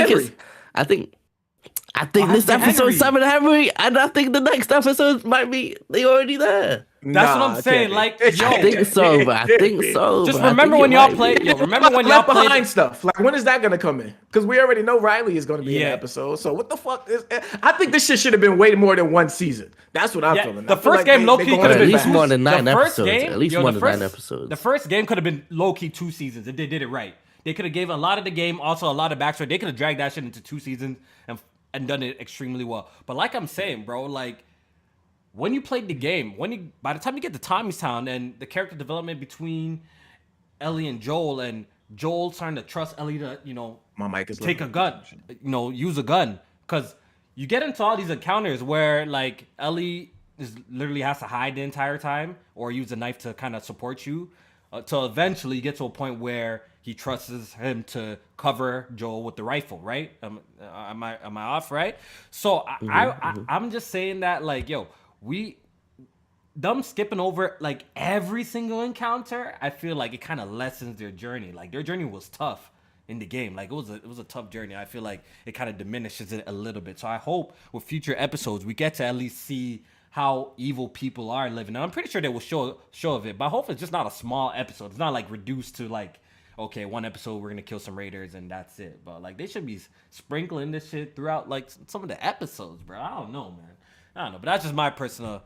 I think this episode Sam and Henry, and I think the next episode might be they already there. That's what I'm saying. Like, yo, I think so, but I think so. Just remember when y'all played. Remember when y'all played behind stuff. Like, when is that gonna come in? Because we already know Riley is gonna be in the episode. So what the fuck is? I think this shit should have been way more than one season. That's what I'm feeling. The first game, low key, could have been at least more than 9 episodes. At least more than 9 episodes. The first game could have been low key 2 seasons if they did it right. They could have gave a lot of the game, also a lot of backstory. They could have dragged that shit into 2 seasons and done it extremely well. But like I'm saying, bro, like, when you played the game, by the time you get to Tommy's Town and the character development between Ellie and Joel starting to trust Ellie to, my mic is take a gun, use a gun, because you get into all these encounters where, like, Ellie literally has to hide the entire time or use a knife to kind of support you, till eventually you get to a point where he trusts him to cover Joel with the rifle, right? Am I off, right? So I'm just saying that, like, yo, them skipping over like every single encounter, I feel like it kind of lessens their journey. Like, their journey was tough. in the game. Like it was a tough journey. I feel like it kind of diminishes it a little bit. So I hope with future episodes we get to at least see how evil people are living. And I'm pretty sure they will show of it, but I hope it's just not a small episode. It's not like reduced to like, okay, one episode we're gonna kill some raiders and that's it. But like they should be sprinkling this shit throughout like some of the episodes, bro. I don't know, man. I don't know, but that's just my personal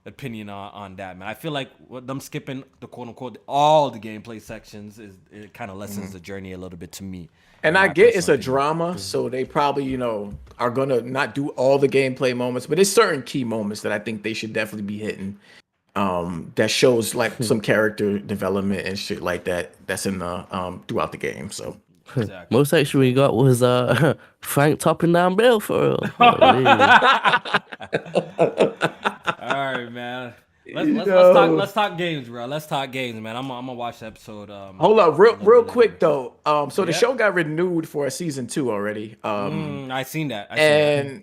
opinion on that, man. I feel like them skipping the quote unquote all the gameplay sections it kind of lessens the journey a little bit to me. And I get it's a drama, so they probably, are gonna not do all the gameplay moments, but there's certain key moments that I think they should definitely be hitting. That shows like some character development and shit like that. That's in the throughout the game. So Exactly. Most action we got was Frank topping down Bill for real. All right, man. Let's talk games, bro. Let's talk games, man. I'm gonna watch the episode. Hold up, real quick though. So the show got renewed for a season 2 already. I seen that.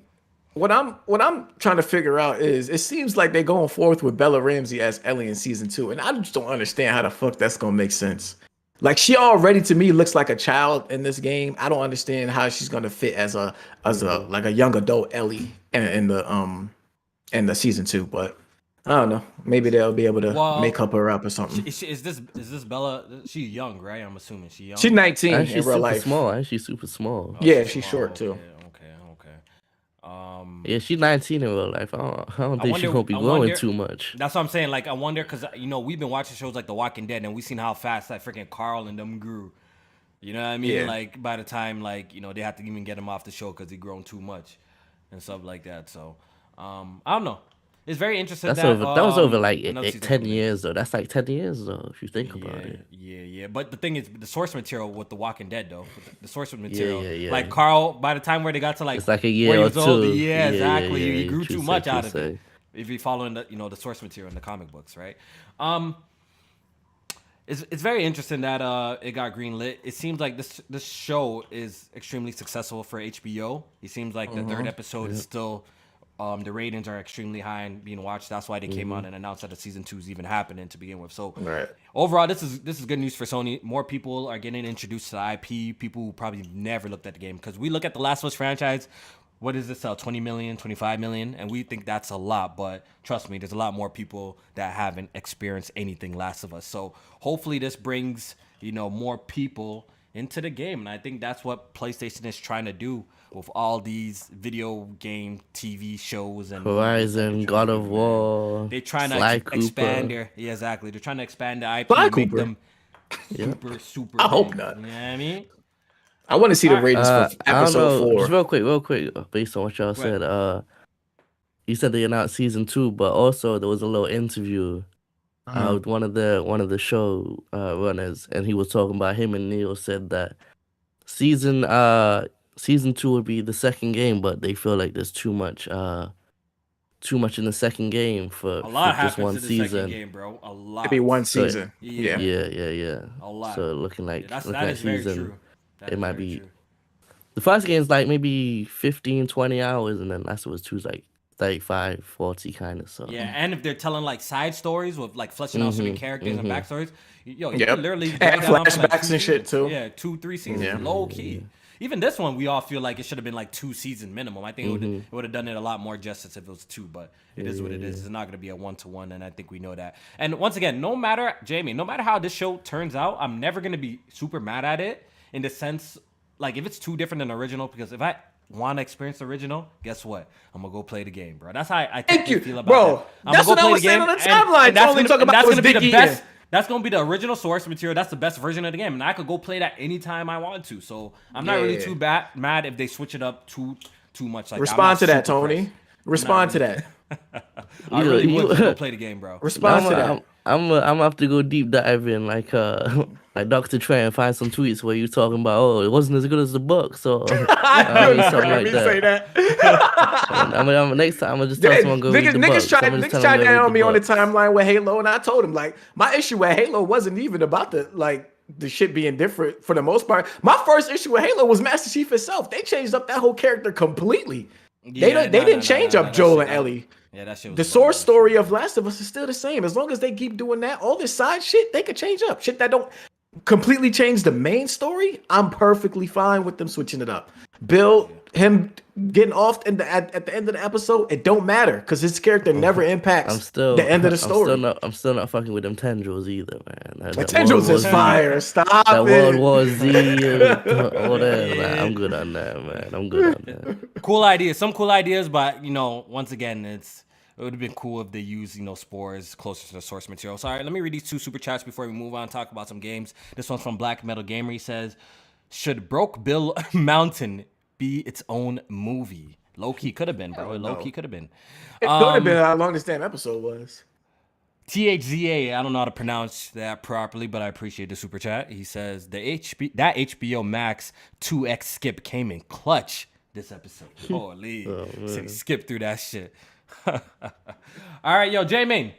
What I'm trying to figure out is it seems like they're going forth with Bella Ramsey as Ellie in season 2, and I just don't understand how the fuck that's gonna make sense. Like she already to me looks like a child in this game. I don't understand how she's gonna fit as a like a young adult Ellie in the season 2, but I don't know. Maybe they'll be able to make her up or something. Is this Bella? She's young, right? I'm assuming she's young. She's 19 and in she's real super life. small. And she's super small. Yeah, she's short too. Okay. Yeah, she's 19 in real life. I don't think she's gonna be growing too much. That's what I'm saying. Like, I wonder because we've been watching shows like The Walking Dead, and we've seen how fast that freaking Carl and them grew. You know what I mean? Yeah. Like by the time they have to even get him off the show because he grown too much and stuff like that. So I don't know. It's very interesting. That was over like 10 years. years though. That's like 10 years though, if you think about it. Yeah. But the thing is, the source material with The Walking Dead though, the source material, Yeah. like Carl, by the time where they got to like It's like a year where he or was old, two. yeah, exactly. Yeah, He grew too much out of say. it. If you're following the source material in the comic books, right? It's very interesting that it got greenlit. It seems like this show is extremely successful for HBO. It seems like the third episode is still. The ratings are extremely high and being watched. That's why they came out and announced that the season 2 is even happening to begin with. So overall, this is good news for Sony. More people are getting introduced to the IP. People who probably never looked at the game, because we look at the Last of Us franchise. What does it sell? 20 million, 25 million, and we think that's a lot. But trust me, there's a lot more people that haven't experienced anything Last of Us. So hopefully this brings more people into the game, and I think that's what PlayStation is trying to do with all these video game TV shows and Horizon, God of War. They're trying to expand exactly. They're trying to expand the IP and make them super. I hope big. not. You know what I mean? I want to see the ratings for episode 4. Just real quick, based on what y'all said, you said they announced season 2, but also there was a little interview with one of the show runners, and he was talking about him and Neil said that season 2 would be the second game, but they feel like there's too much in the second game for a lot just one in the season. Second game, bro. A lot. Maybe one season. Yeah. A lot. So looking like that looking is very true. It might be true. The first game is like maybe 15, 20 hours, and then Last of Us 2 is like 35, 40 kind of. So yeah, and if they're telling like side stories with like fleshing out certain characters and backstories, you can literally and flashbacks and shit too. Yeah, 2-3 seasons, low key. Even this one, we all feel like it should have been like 2 season minimum. I think it would have done it a lot more justice if it was 2, but it is what it is. It's not going to be a 1-to-1, and I think we know that. And once again, no matter how this show turns out, I'm never going to be super mad at it in the sense, like if it's too different than the original, because if I want to experience the original, guess what? I'm going to go play the game, bro. That's how I think feel about bro. it. That's what I was saying on the timeline. That's going to be the best. That's going to be the original source material. That's the best version of the game. And I could go play that anytime I want to. So I'm not really too mad if they switch it up too much. Like, respond to that, Tony. Respond to that. I really would go play the game, bro. Respond to that. I'm gonna have to go deep dive in like Dr. Trey and find some tweets where you're talking about, it wasn't as good as the book, so something like that. Say that. Next time I'm gonna just tell someone go read the book. Niggas tried that on me on the timeline with Halo, and I told him like my issue with Halo wasn't even about the shit being different for the most part. My first issue with Halo was Master Chief itself. They changed up that whole character completely. They didn't change up Joel and Ellie. Yeah, that shit was the source story of Last of Us is still the same. As long as they keep doing that, all this side shit, they could change up. Shit that don't completely change the main story, I'm perfectly fine with them switching it up. Bill, him getting off at the end of the episode, it don't matter because his character never impacts the end of the story. I'm still not fucking with them tendrils either, man. The tendrils is fire. Stop that it. World War Z, all that. Like, I'm good on that, man. I'm good on that. Cool ideas, some cool ideas, but once again, it would have been cool if they used, spores closer to the source material. So, all right, let me read these 2 super chats before we move on and talk about some games. This one's from Black Metal Gamer. He says, should Broke Bill Mountain be its own movie? Low-key could have been, bro. Low-key could have been. It could have been how long this damn episode was. THZA, I don't know how to pronounce that properly, but I appreciate the super chat. He says, that HBO Max 2X skip came in clutch this episode. Holy. Skip through that shit. All right, yo, J-Main.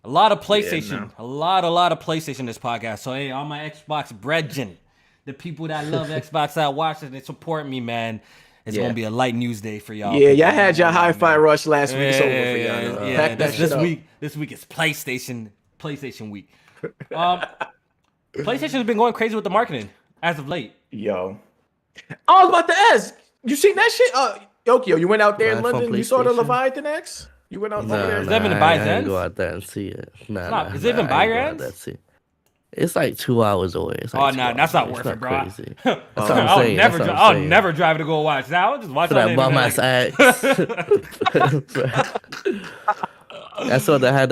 A lot of PlayStation. A lot of PlayStation this podcast. So, hey, all my Xbox brethren, the people that love Xbox that watch it and support me, man. It's gonna be a light news day for y'all. Yeah, y'all had your hi-fi rush last week. It's over for y'all. This week is PlayStation week. PlayStation's been going crazy with the marketing as of late. Yo, I was about to ask. You seen that shit? Yokio, you went out there in London. You saw the Leviathan X? You went out there. Is that even by your end? Go out there and see it. Is it even by your end? It's like 2 hours away. Like that's not worth it, bro. Crazy. That's what I'm saying. I'll never drive to go watch that. I'll just watch that bum ass ass. That's what they had.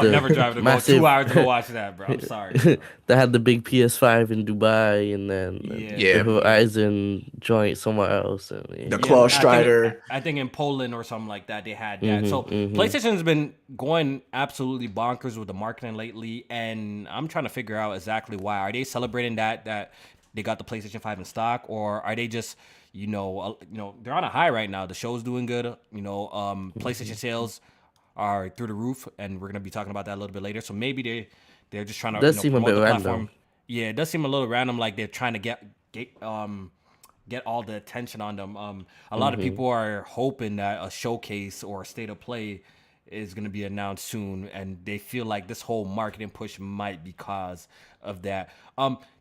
Never drive to go 2 hours to go watch that, bro. I'm sorry. They had the big PS5 in Dubai, and then the Horizon joint somewhere else. And, the Claw Strider. I think in Poland or something like that, they had that. So PlayStation's been going absolutely bonkers with the marketing lately, and I'm trying to figure out exactly why. Are they celebrating that they got the PlayStation 5 in stock, or are they just they're on a high right now? The show's doing good. PlayStation sales are through the roof, and we're gonna be talking about that a little bit later. So maybe they're just trying to promote the platform. Random. Yeah, it does seem a little random, like they're trying to get all the attention on them. A lot of people are hoping that a showcase or a state of play is gonna be announced soon, and they feel like this whole marketing push might be cause of that.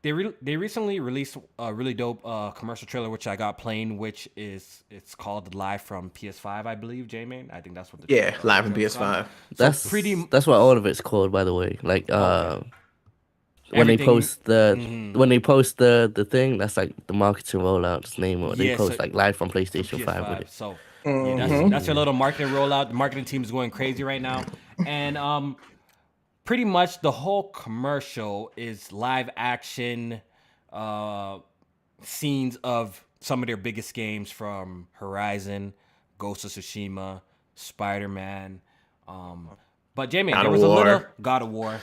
They recently released a really dope commercial trailer, which I got playing, which it's called Live from PS5, I believe, J-Man. I think that's what the Live from PS5. That's what all of it's called, by the way. Like when they post the thing, that's like the marketing rollout's name, or they post like Live from PlayStation 5 with it. So that's your little marketing rollout. The marketing team is going crazy right now, and pretty much the whole commercial is live action scenes of some of their biggest games from Horizon, Ghost of Tsushima, Spider-Man. But J-Man, there was a little God of War.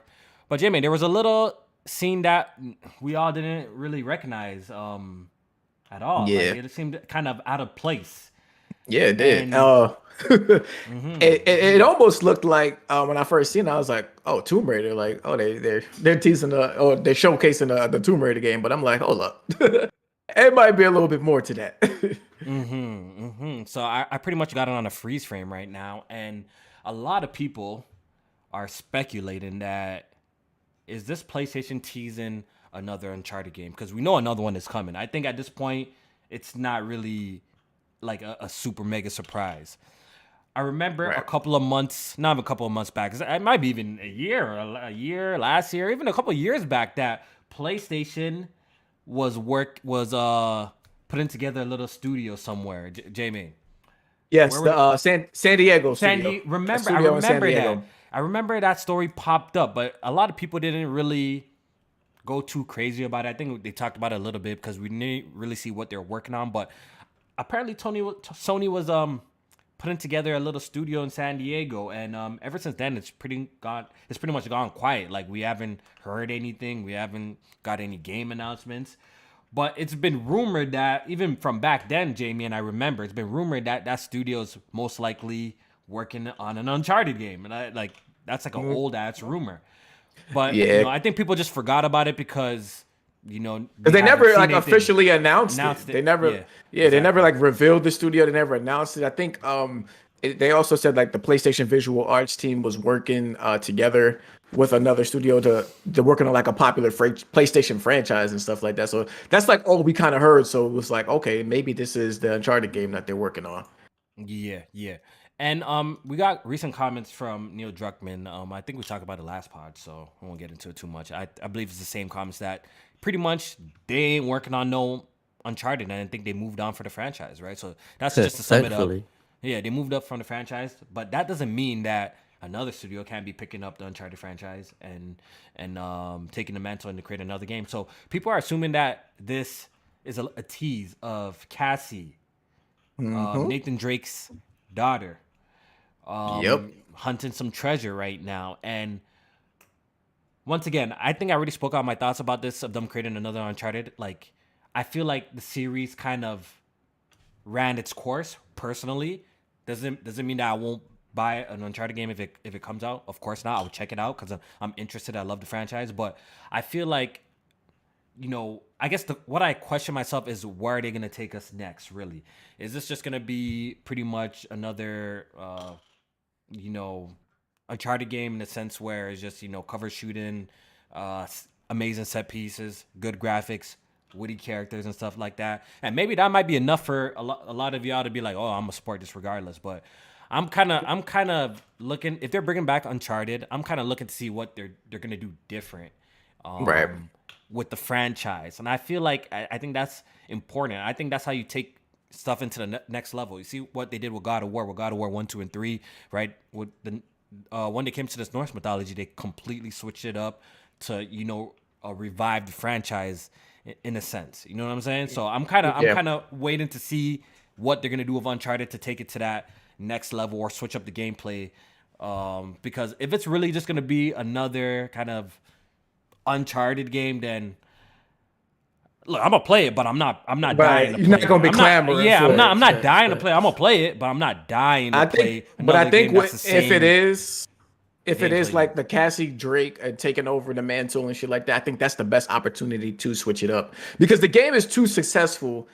But J-Man, there was a little scene that we all didn't really recognize at all. Yeah. Like, it seemed kind of out of place. Yeah, it did. It almost looked like when I first seen it, I was like, "Oh, Tomb Raider!" Like, "Oh, they're teasing they're showcasing the Tomb Raider game." But I'm like, "Hold up, it might be a little bit more to that." So I pretty much got it on a freeze frame right now, and a lot of people are speculating that is this PlayStation teasing another Uncharted game, because we know another one is coming. I think at this point, it's not really like a super mega surprise. I remember a couple of months back, it might be even a year, last year, even a couple of years back, that PlayStation was putting together a little studio somewhere. J-Man. Yes, San Diego studio. I remember that. I remember that story popped up, but a lot of people didn't really go too crazy about it. I think they talked about it a little bit because we didn't really see what they're working on, but apparently Sony was putting together a little studio in San Diego, and ever since then it's pretty much gone quiet. Like, we haven't heard anything, we haven't got any game announcements. But it's been rumored that, even from back then, Jamie, and I remember, it's been rumored that that studio's most likely working on an Uncharted game, and that's like an old ass rumor. But I think people just forgot about it because they never officially announced it. They never, they never revealed the studio. They never announced it. I think they also said the PlayStation Visual Arts team was working together with another studio to working on like a popular PlayStation franchise and stuff like that. So that's like all we kind of heard. So it was like, okay, maybe this is the Uncharted game that they're working on. Yeah, yeah. And we got recent comments from Neil Druckmann. I think we talked about it last pod, so I won't get into it too much. I believe it's the same comments that pretty much they ain't working on no Uncharted, and I think they moved on for the franchise, right? So that's just to sum it up. Yeah, they moved up from the franchise, but that doesn't mean that another studio can't be picking up the Uncharted franchise and taking the mantle and to create another game. So people are assuming that this is a tease of Cassie, Nathan Drake's daughter, hunting some treasure right now. And once again, I think I already spoke out my thoughts about this of them creating another Uncharted. Like, I feel like the series kind of ran its course personally. Doesn't mean that I won't buy an Uncharted game if it comes out. Of course not. I'll check it out because I'm interested. I love the franchise, but I feel like, I guess what I question myself is, where are they gonna take us next? Really, is this just gonna be pretty much another Uncharted game in the sense where it's just cover shooting, amazing set pieces, good graphics, witty characters and stuff like that, and maybe that might be enough for a lot of y'all to be like, oh, I'm gonna support this regardless. But I'm kind of looking, if they're bringing back Uncharted, I'm kind of looking to see what they're gonna do different, right, with the franchise. And I feel like I think that's important. I think that's how you take stuff into the next level. You see what they did with God of War 1, 2, and 3, right? With the when they came to this Norse mythology, they completely switched it up to revive the franchise in a sense. You know what I'm saying? So I'm kind of waiting to see what they're gonna do with Uncharted to take it to that next level or switch up the gameplay. Because if it's really just gonna be another kind of Uncharted game, then look, I'm gonna play it, but I'm not dying to play. You're not gonna be clamoring. I'm not dying to play. I'm gonna play it, but I'm not dying to play. But I think if it is like the Cassie Drake taking over the mantle and shit like that, I think that's the best opportunity to switch it up, because the game is too successful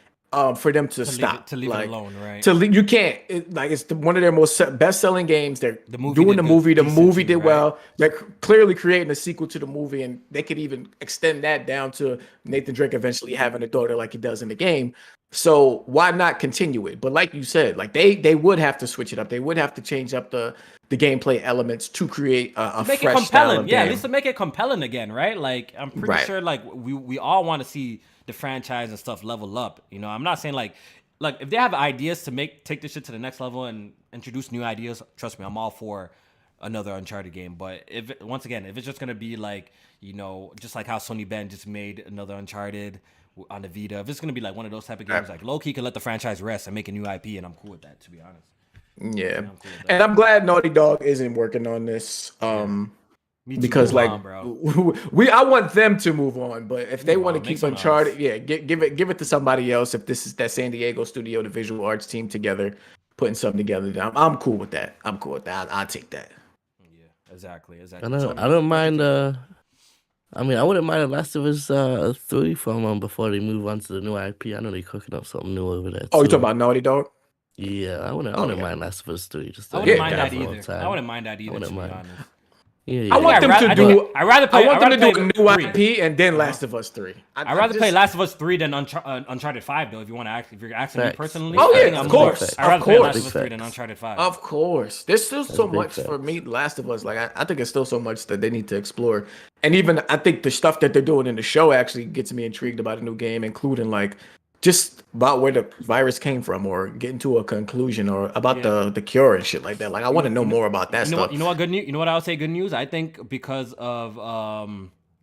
for them to stop. Leave it alone, right? You can't. It's one of their most best-selling games. They're doing the movie. The movie did well. They're clearly creating a sequel to the movie, and they could even extend that down to Nathan Drake eventually having a daughter like he does in the game. So why not continue it? But like you said, like they would have to switch it up. They would have to change up the gameplay elements to create a make fresh it compelling. Style of yeah, game. At least to make it compelling again, right? Like I'm pretty sure, like we all want to see the franchise and stuff level up. I'm not saying like if they have ideas to take this shit to the next level and introduce new ideas, trust me, I'm all for another Uncharted game. But if it's just gonna be like just like how Sony Bend just made another Uncharted on the Vita, if it's gonna be like one of those type of games, like low-key can let the franchise rest and make a new IP, and I'm cool with that, to be honest. Yeah, and I'm glad Naughty Dog isn't working on this. Because like I want them to move on, but if they want to keep Uncharted, give it to somebody else. If this is that San Diego studio, the visual arts team together, putting something together, I'm cool with that. I'll take that. Yeah, exactly. I don't mind. I wouldn't mind The Last of Us 3 from them before they move on to the new IP. I know they're cooking up something new over there. Oh, you talking about Naughty Dog? Yeah, I wouldn't mind Last of Us 3. I wouldn't mind that either. I wouldn't mind that either, to be honest. Yeah. I want them to do. I want them to do a new 3. IP and then Last of Us 3. I'd rather play Last of Us 3 than Uncharted 5, though. If you're asking me personally, oh yeah, of course. I'd rather play Last of Us 3 than Uncharted 5. Of course, there's still so much for me. Last of Us, like I think there's still so much that they need to explore, and even I think the stuff that they're doing in the show actually gets me intrigued about a new game, including like just about where the virus came from, or getting to a conclusion, or about the cure and shit like that. Like I want to know more about that stuff. You know what? Good news. You know what I would say? Good news. I think because of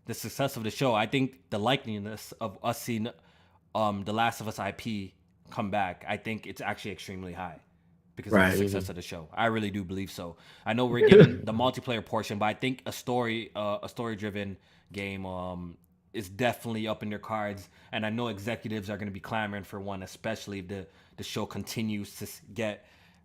the success of the show, I think the likeliness of us seeing the Last of Us IP come back, I think it's actually extremely high because of the success of the show. I really do believe so. I know we're getting the multiplayer portion, but I think a story-driven game is definitely up in their cards, and I know executives are going to be clamoring for one, especially if the show continues to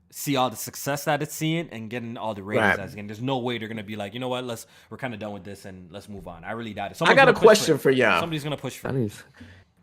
see all the success that it's seeing and getting all the ratings that's getting. There's no way they're going to be like, you know what, we're kind of done with this and let's move on. I really doubt it. I got a question for y'all. Somebody's going to push for it.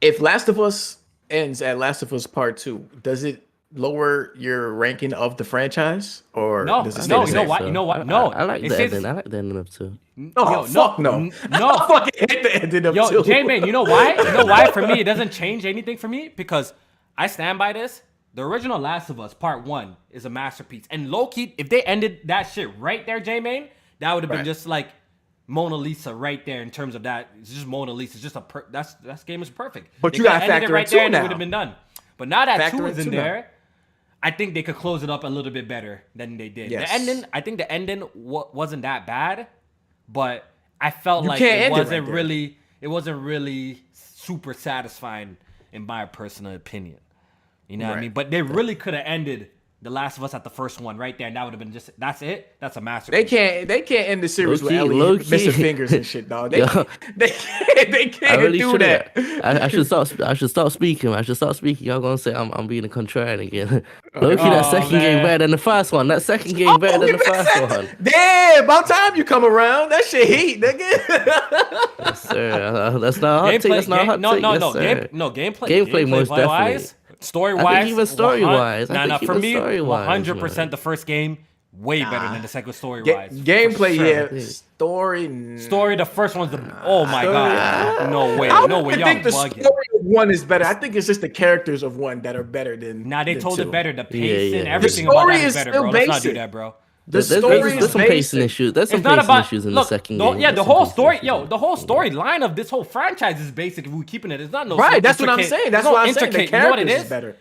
If Last of Us ends at Last of Us Part 2, does it lower your ranking of the franchise, or No, does it stay no, the you know same? what? You know what? No, I like it the says- ending. I like the ending of 2. Oh, Yo, fuck no. no. I fucking hate the ending of Yo, 2. J-Man, you know why? You know why for me it doesn't change anything for me? Because I stand by this. The original Last of Us Part 1 is a masterpiece. And low-key, if they ended that shit right there, J-Man, that would have been just like Mona Lisa right there in terms of that. It's just Mona Lisa. It's just that game is perfect. But They you could've gotta ended it factor right in there two and it now. would have been done. But now that Factor 2 in is in two now. there, I think they could close it up a little bit better than they did. Yes. The ending, I think the ending wasn't that bad, but I felt You like can't it end it wasn't right there. really, it wasn't really super satisfying in my personal opinion. You know what I Right. mean? But they really could have ended The Last of Us at the first one right there, and that would have been that's it. That's a masterpiece. They can't end the series with Low-key, Ellie low-key. missing fingers and shit, dog. They, Yo. they can't I really do should. that. I should start. I should start speaking. Y'all gonna say I'm being a contrarian again. Low-key, that second game man. better than the first one. That second game better than the first one. Damn, about time you come around. That shit heat, nigga. Yes, sir. That's not a hot take. That's not a hot take. Yes, sir. Gameplay most wise, story I wise, think even story-wise. Nah, for me, story-wise, 100% the first game way better than the second story wise. Gameplay, sure. yeah. Story. Story, the first one's the oh my god, no way, I no way, don't y'all think the bugging. story of one is better. I think it's just the characters of one that are better than. Nah, they than told two. it better. The pacing, yeah. everything The about story that is is better, still bro. Let's not do basic. that, bro. The There's story is some pacing basic. issues. There's some It's not pacing about issues in look, the second no, game. yeah, There's the some whole pacing story, issues. the whole storyline of this whole franchise is basic. If we're keeping it, it's not no Right, that's what I'm intricate- saying. That's no why I'm saying the intricate. You know what it characters is? is better.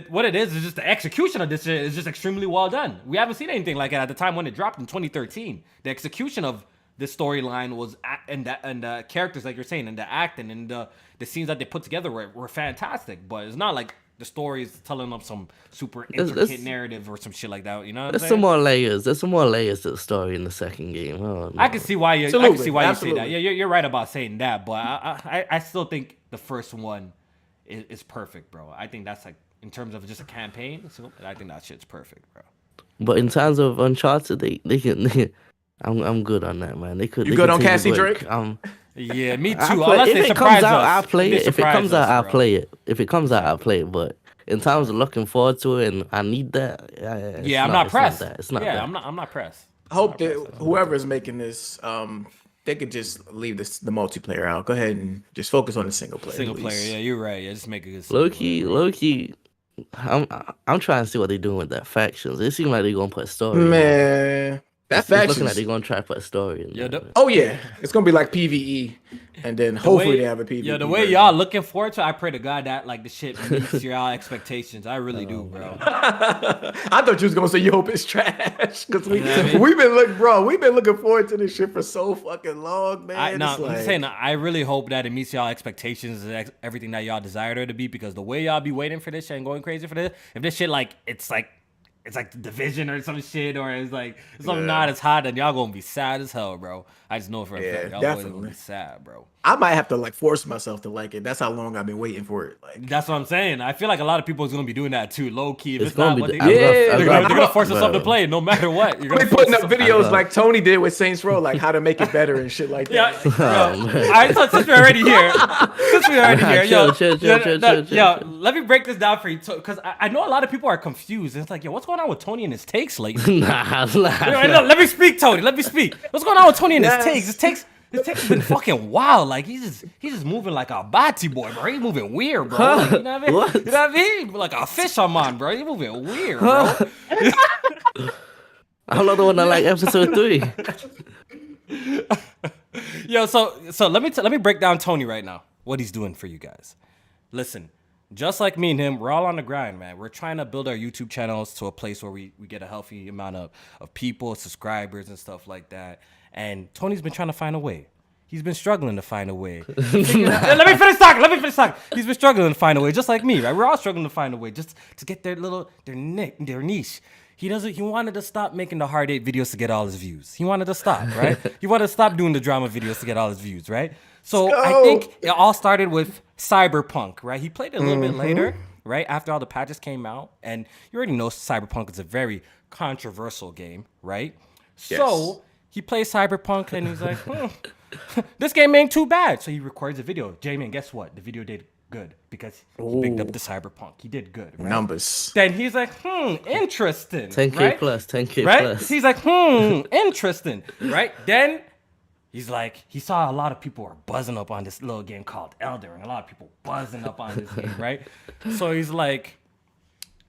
What it is just the execution of this shit is just extremely well done. We haven't seen anything like it at the time when it dropped in 2013. The execution of this storyline was and the characters, like you're saying, and the acting and the scenes that they put together were fantastic. But it's not like the story is telling them some super intricate narrative or some shit like that. You know what I'm There's saying? some more layers. There's some more layers to the story in the second game. Oh, no. I can see why you. I Absolutely, can see why you say absolutely. that. Yeah, you're right about saying that, but I still think the first one is perfect, bro. I think that's like in terms of just a campaign. So I think that shit's perfect, bro. But in terms of Uncharted, they can. I'm good on that, man. They could. You they good could on take a Cassie break. Drake? Yeah, me too. I'll play- Unless if they it surprise comes out, us. I'll play They it. If it surprise comes out, us, I'll bro. play it. If it comes out, I'll play it. But in terms of looking forward to it, and I need that. Yeah, I'm not pressed. It's not yeah, that. I'm not pressed. I hope that whoever is making this, they could just leave the multiplayer out. Go ahead and just focus on the single player. Single please. player, yeah, you're right. Yeah, just make it good. Low key. I'm trying to see what they're doing with that factions. It seems like they're gonna put a story. Man, that It's looking faction. like they're gonna try to put a story in. Yeah, there. the- Oh yeah, it's gonna be like PVE, and then hopefully they have a PVE. Yeah, the way version. y'all looking forward to, I pray to God that like the shit meets your expectations. I really do, bro. I thought you was gonna say you hope it's trash because You know what I mean? we've been looking forward to this shit for so fucking long, man. I'm It's like- just saying, I really hope that it meets y'all expectations and everything that y'all desire it to be. Because the way y'all be waiting for this shit and going crazy for this, if this shit it's like the Division or some shit, or it's like something not as hot, then y'all gonna be sad as hell, bro. I just know for a fact y'all boys definitely. gonna be sad, bro. I might have to like force myself to like it. That's how long I've been waiting for it. Like, That's what I'm saying. I feel like a lot of people is gonna be doing that too, low key. If It's it's, not gonna what be. they I they're love- gonna force bro. themselves to play no matter what. You're they gonna putting force up yourself- videos like Tony did with Saints Row, like how to make it better and shit like Yeah, that. bro. man. All right, so since we're already here, Chill. let me break this down for you, because I know a lot of people are confused. It's like, yo, what's going on with Tony and his takes lately? Nah. Let me speak, Tony. Let me speak. What's going on with Tony and his takes? His takes has been fucking wild. Like he's just moving like a bati boy, bro. He's moving weird, bro. Like, you know what I mean? What? You know what I mean? Like a fish on mine, bro. He's moving weird, bro. I'm not the one that like episode 3. Yo, so let me break down Tony right now. What he's doing for you guys. Listen, just like me and him, we're all on the grind, man. We're trying to build our YouTube channels to a place where we get a healthy amount of people, subscribers, and stuff like that. And Tony's been trying to find a way. He's been struggling to find a way. Let me finish talking. He's been struggling to find a way, just like me, right? We're all struggling to find a way just to get their niche. He wanted to stop making the hard 8 videos to get all his views. He wanted to stop, right? He wanted to stop doing the drama videos to get all his views, right? So I think it all started with Cyberpunk, right? He played it a little bit later, right? After all the patches came out. And you already know Cyberpunk is a very controversial game, right? Yes. So he plays Cyberpunk and he's like, this game ain't too bad. So he records a video. J-Man, guess what? The video did good because he picked up the Cyberpunk. He did good. Right? Numbers. Then he's like, interesting. 10K right? plus, 10K right? plus. He's like, interesting. Right? Then he's like, he saw a lot of people were buzzing up on this little game called Elden Ring. A lot of people buzzing up on this game, right? So he's like,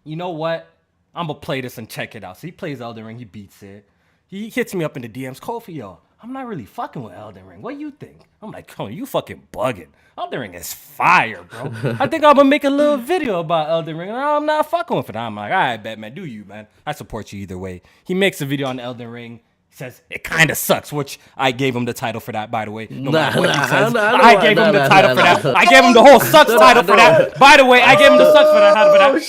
you know what? I'm gonna play this and check it out. So he plays Elden Ring, he beats it. He hits me up in the DMs, Kofi, yo, I'm not really fucking with Elden Ring. What do you think? I'm like, oh, you fucking bugging. Elden Ring is fire, bro. I think I'm gonna make a little video about Elden Ring. I'm not fucking with it. I'm like, all right, bet, man, do you, man. I support you either way. He makes a video on EldenRing. He says it kind of sucks, which I gave him the title for that, by the way. No matter what he says, I gave him the title for that. I gave him the whole sucks title for that. By the way, I gave him the sucks for that.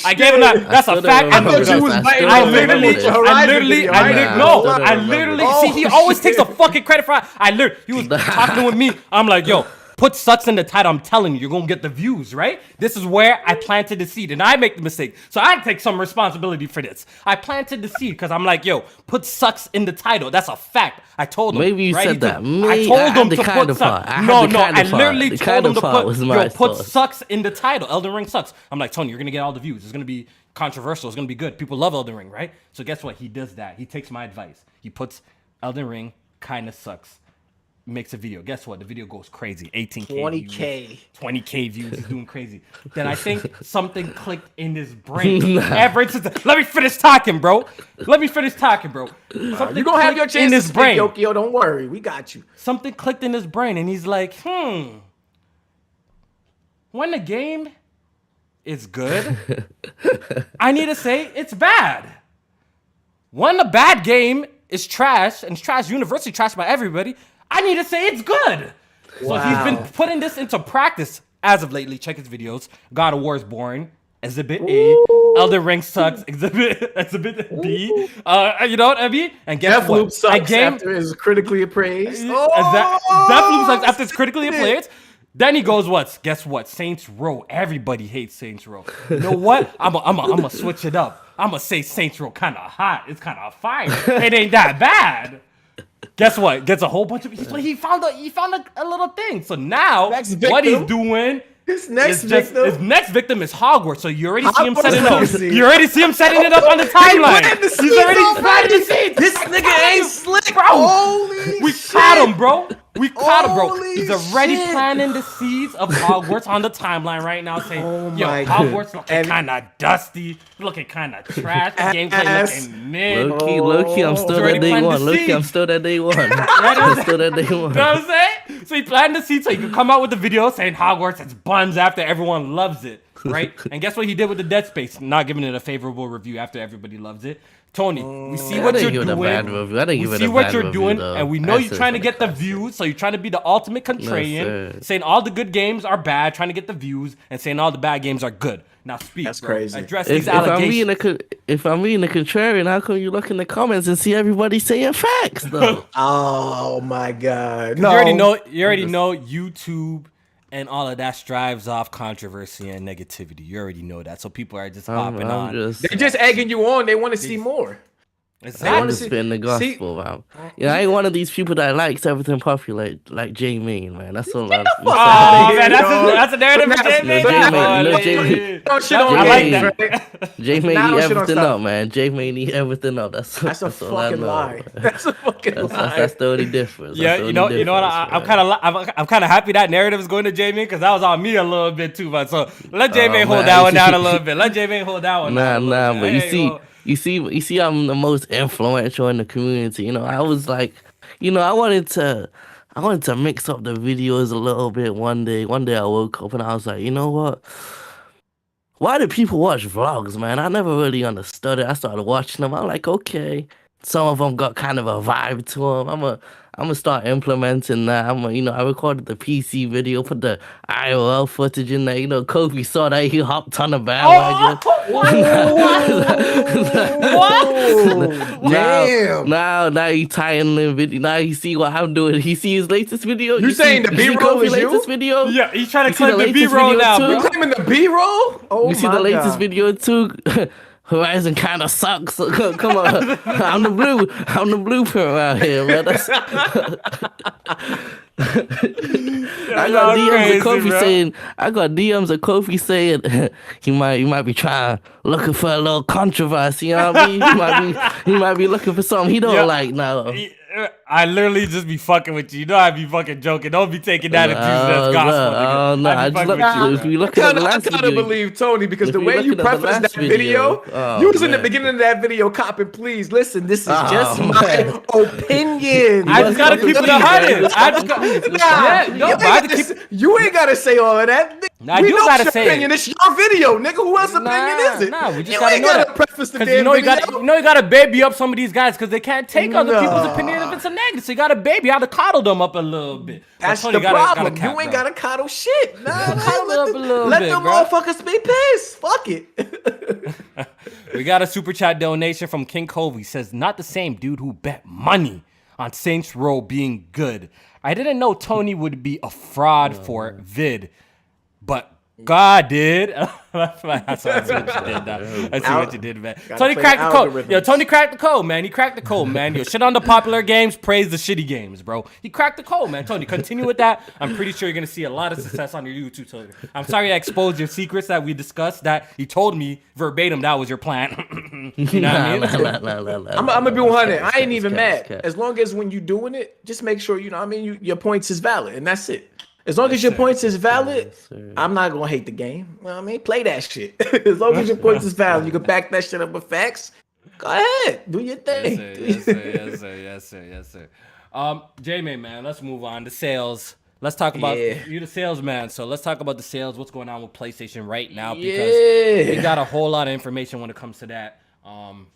I gave him that. That's a fact. I thought you was biting I on literally, see, he always takes a fucking credit for it. He was talking with me. I'm like, yo, put sucks in the title. I'm telling you, you're going to get the views, right? This is where I planted the seed, and I make the mistake. So I take some responsibility for this. I planted the seed because I'm like, yo, put sucks in the title. That's a fact. I told him. Maybe you said that. I told him to put sucks. No, I literally told him to put sucks in the title. Elden Ring sucks. I'm like, Tony, you're going to get all the views. It's going to be controversial. It's going to be good. People love Elden Ring, right? So guess what? He does that. He takes my advice. He puts Elden Ring kind of sucks. Makes a video. Guess what? The video goes crazy. 18K 20K. views. 20K views. He's doing crazy. Then I think something clicked in his brain. Let me finish talking, bro. You're going to have your chance in his brain. Yokio, don't worry. We got you. Something clicked in his brain, and he's like, when the game is good, I need to say it's bad. When the bad game is trash, and it's trash, universally trash by everybody, I need to say it's good. Wow. So he's been putting this into practice as of lately. Check his videos. God of War is boring. Exhibit A. Elden Ring sucks. Exhibit B. You know what I mean? And guess what? Deathloop sucks after it's critically appraised. Deathloop sucks after it's critically appraised. Then he goes, guess what? Saints Row. Everybody hates Saints Row. You know what? I'm gonna switch it up. I'm gonna say Saints Row kind of hot. It's kind of fire. It ain't that bad. Guess what? Gets a whole bunch of. He found a little thing. So now what he's doing. His next victim is Hogwarts. So you already see him setting it up. You already see him setting it up on the timeline. He's already planting the seeds. This nigga ain't slick, bro. We caught him, bro. He's already planting the seeds of Hogwarts on the timeline right now, saying, yo, Hogwarts looking kind of dusty, looking kind of trash, the gameplay looking mid. Low-key, I'm still at day one. I'm still at day one. You know what I'm saying? So he planted the seeds so he could come out with the video saying Hogwarts, it's buns after everyone loves it, right? And guess what he did with the Dead Space? Not giving it a favorable review after everybody loves it. Tony, we see what you're doing. We see what you're doing, and we know you're trying to get the views. So you're trying to be the ultimate contrarian, saying all the good games are bad, trying to get the views, and saying all the bad games are good. Now speak. That's crazy. Address these allegations. If I'm being a contrarian, how come you look in the comments and see everybody saying facts though? Oh my God! No, you already know YouTube and all of that strives off controversy and negativity. You already know that. So people are just hopping on. They're just egging you on. They want to see more. Exactly. I want to spin the gospel, man. I ain't one of these people that likes everything popular like J Main, man. That's all I'm saying. Man, that's a narrative for J Main. I like that. J Main eat everything up, man. J Main eat everything up. That's a fucking lie. That's a fucking lie. That's the only difference. Yeah, you know what? I'm kind of happy that narrative is going to J Main because that was on me a little bit too, man. So let J Main hold that one down a little bit. Let J Main hold that one down. Nah, but you see, I'm the most influential in the community. You know, I was like, I wanted to mix up the videos a little bit one day. One day I woke up and I was like, you know what? Why do people watch vlogs, man? I never really understood it. I started watching them. I'm like, okay, some of them got kind of a vibe to them. I'm gonna start implementing that. I recorded the PC video, put the IOL footage in there. Kofi saw that, he hopped on the bandwagon. Damn. Now he tying the video. Now he see what I'm doing. He see his latest video. You saying the B-roll is latest video? Yeah, he's trying to claim the B-roll now, bro. You claiming the B-roll? You see the latest video too? Horizon kind of sucks. Come on, I'm the blueprint around here, man. I got DMs of Kofi saying he might be trying looking for a little controversy. You know what I mean? He might be looking for something he don't like now. I literally just be fucking with you. You know I be fucking joking. Don't be taking that and using it as gospel. No, I kind of believe Tony because the way you prefaced that video, you was in the beginning of that video copping. Please listen. This is just my opinion. I just gotta keep it 100. You ain't gotta say all of that. Nah, I do gotta say opinion. It's your video, nigga. Who else's opinion is it? Nah, we just gotta know that. Preface the damn you know you video. gotta baby up some of these guys because they can't take other people's opinion if it's a negative. So you gotta baby, you gotta coddle them up a little bit. That's the problem. You ain't gotta coddle shit. Nah, let them motherfuckers be pissed. Fuck it. We got a super chat donation from King Kovi. Says, not the same dude who bet money on Saints Row being good. I didn't know Tony would be a fraud for vid, but God did. That's what you did. I see what you did, man. Tony cracked the code. Yo, Tony cracked the code, man. He cracked the code, man. Yo, shit on the popular games, praise the shitty games, bro. He cracked the code, man. Tony, continue with that. I'm pretty sure you're gonna see a lot of success on your YouTube channel. I'm sorry I exposed your secrets that we discussed. That you told me verbatim that was your plan. You know what I mean? I'm gonna be 100. I ain't even mad. As long as when you doing it, just make sure you know. What I mean, your points is valid, and that's it. As long as your points is valid, I'm not gonna hate the game. You know what I mean? Play that shit. As long as your points is valid, you can back that shit up with facts. Go ahead, do your thing. Yes, sir. J-Man, man, let's move on to sales. Let's talk about you, the salesman. So let's talk about the sales. What's going on with PlayStation right now? Because we got a whole lot of information when it comes to that. So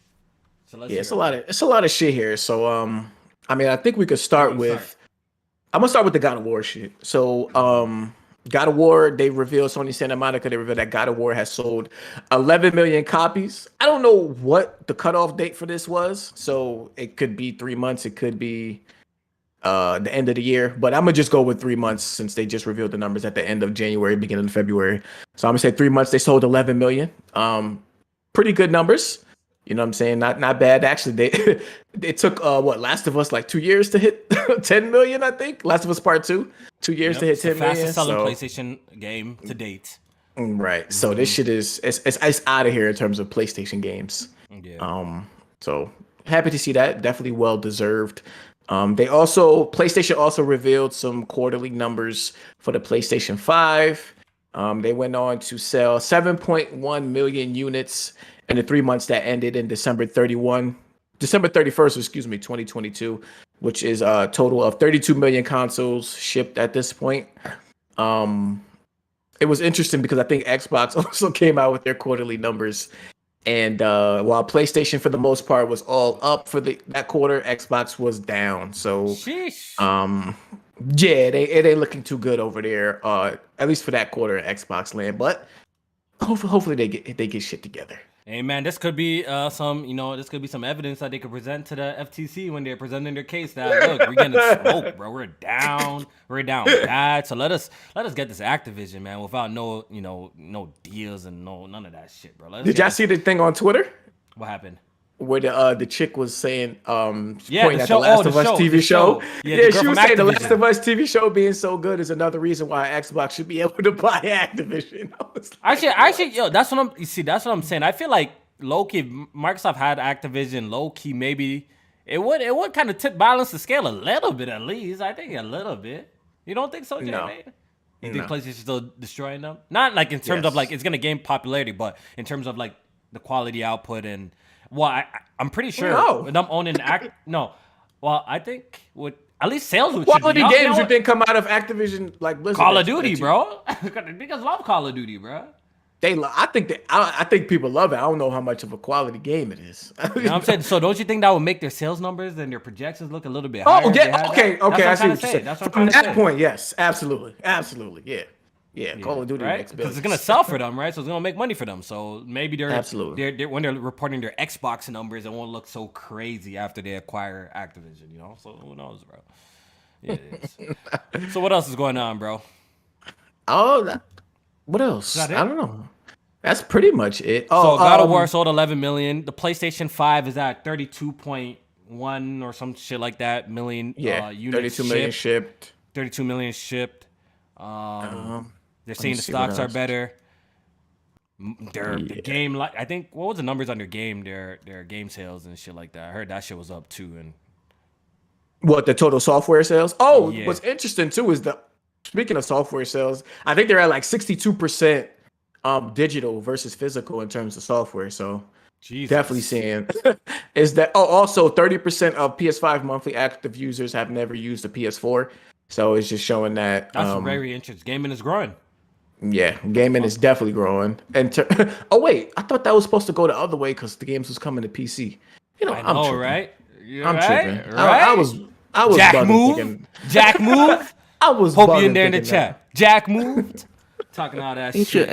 let's. It's a lot of shit here. So I mean, I think we could start with. I'm gonna start with the God of War shit. So, God of War, they revealed, Sony Santa Monica, they revealed that God of War has sold 11 million copies. I don't know what the cutoff date for this was. So it could be 3 months. It could be the end of the year. But I'm gonna just go with 3 months since they just revealed the numbers at the end of January, beginning of February. So I'm gonna say 3 months. They sold 11 million. Pretty good numbers. You know what I'm saying? Not bad. Actually, it took Last of Us like 2 years to hit 10 million, I think. Last of Us Part 2, 2 years to hit 10 million. Fastest selling PlayStation game to date. Right. So this shit is it's out of here in terms of PlayStation games. Yeah. So happy to see that. Definitely well deserved. PlayStation also revealed some quarterly numbers for the PlayStation 5. They went on to sell 7.1 million units in the 3 months that ended in December 31st, 2022, which is a total of 32 million consoles shipped at this point. It was interesting because I think Xbox also came out with their quarterly numbers. And while PlayStation, for the most part, was all up for that quarter, Xbox was down. So, it ain't looking too good over there, at least for that quarter in Xbox land. But hopefully they get shit together. Hey man, this could be some evidence that they could present to the FTC when they're presenting their case. That look, we're getting smoked, bro. We're down bad. So let us get this Activision, man, without no deals and none of that shit, bro. Did y'all see the thing on Twitter? What happened? Where the chick was saying, pointing at the Last of Us TV show. Yeah, she was saying the Last of Us TV show being so good is another reason why Xbox should be able to buy Activision. Actually, yo, that's what I'm saying. I feel like low key, Microsoft had Activision. Low key, maybe it would kind of balance the scale a little bit at least. I think a little bit. You don't think so, Jay? No. You think PlayStation's still destroying them? Not like in terms of like it's gonna gain popularity, but in terms of like the quality output and. Well, I'm pretty sure with them owning I think with at least sales would quality games you think come out of Activision like Blizzard. Call of Duty, bro. Niggas love Call of Duty, bro. I think people love it. I don't know how much of a quality game it is. You know what I'm saying? So don't you think that would make their sales numbers and their projections look a little bit higher? Oh yeah, okay. I see what you're saying. That's what From that point, yes, absolutely, yeah. Call of Duty, right? Because it's gonna sell for them, right? So it's gonna make money for them. So maybe they're when they're reporting their Xbox numbers, it won't look so crazy after they acquire Activision. You know, so who knows, bro? Yeah. So what else is going on, bro? What else? I don't know. That's pretty much it. So God of War sold 11 million. The PlayStation 5 is at 32.1 or some shit like that million. Units 32 million shipped. 32 million shipped. They're saying the stocks are better. The game, I think, what was the numbers on their game? Their game sales and shit like that. I heard that shit was up too. And what, the total software sales? Oh, what's interesting too is speaking of software sales, I think they're at like 62% digital versus physical in terms of software. So definitely seeing is that. Oh, also 30% of PS5 monthly active users have never used a PS4. So it's just showing that that's very interesting. Gaming is growing. Yeah, gaming is definitely growing. And oh wait, I thought that was supposed to go the other way because the games was coming to PC. You know, I'm tripping. Right? I'm tripping. Right? I was Jack move. Jack move. I was. Hope you in there in the chat. Jack moved. Talking all that shit,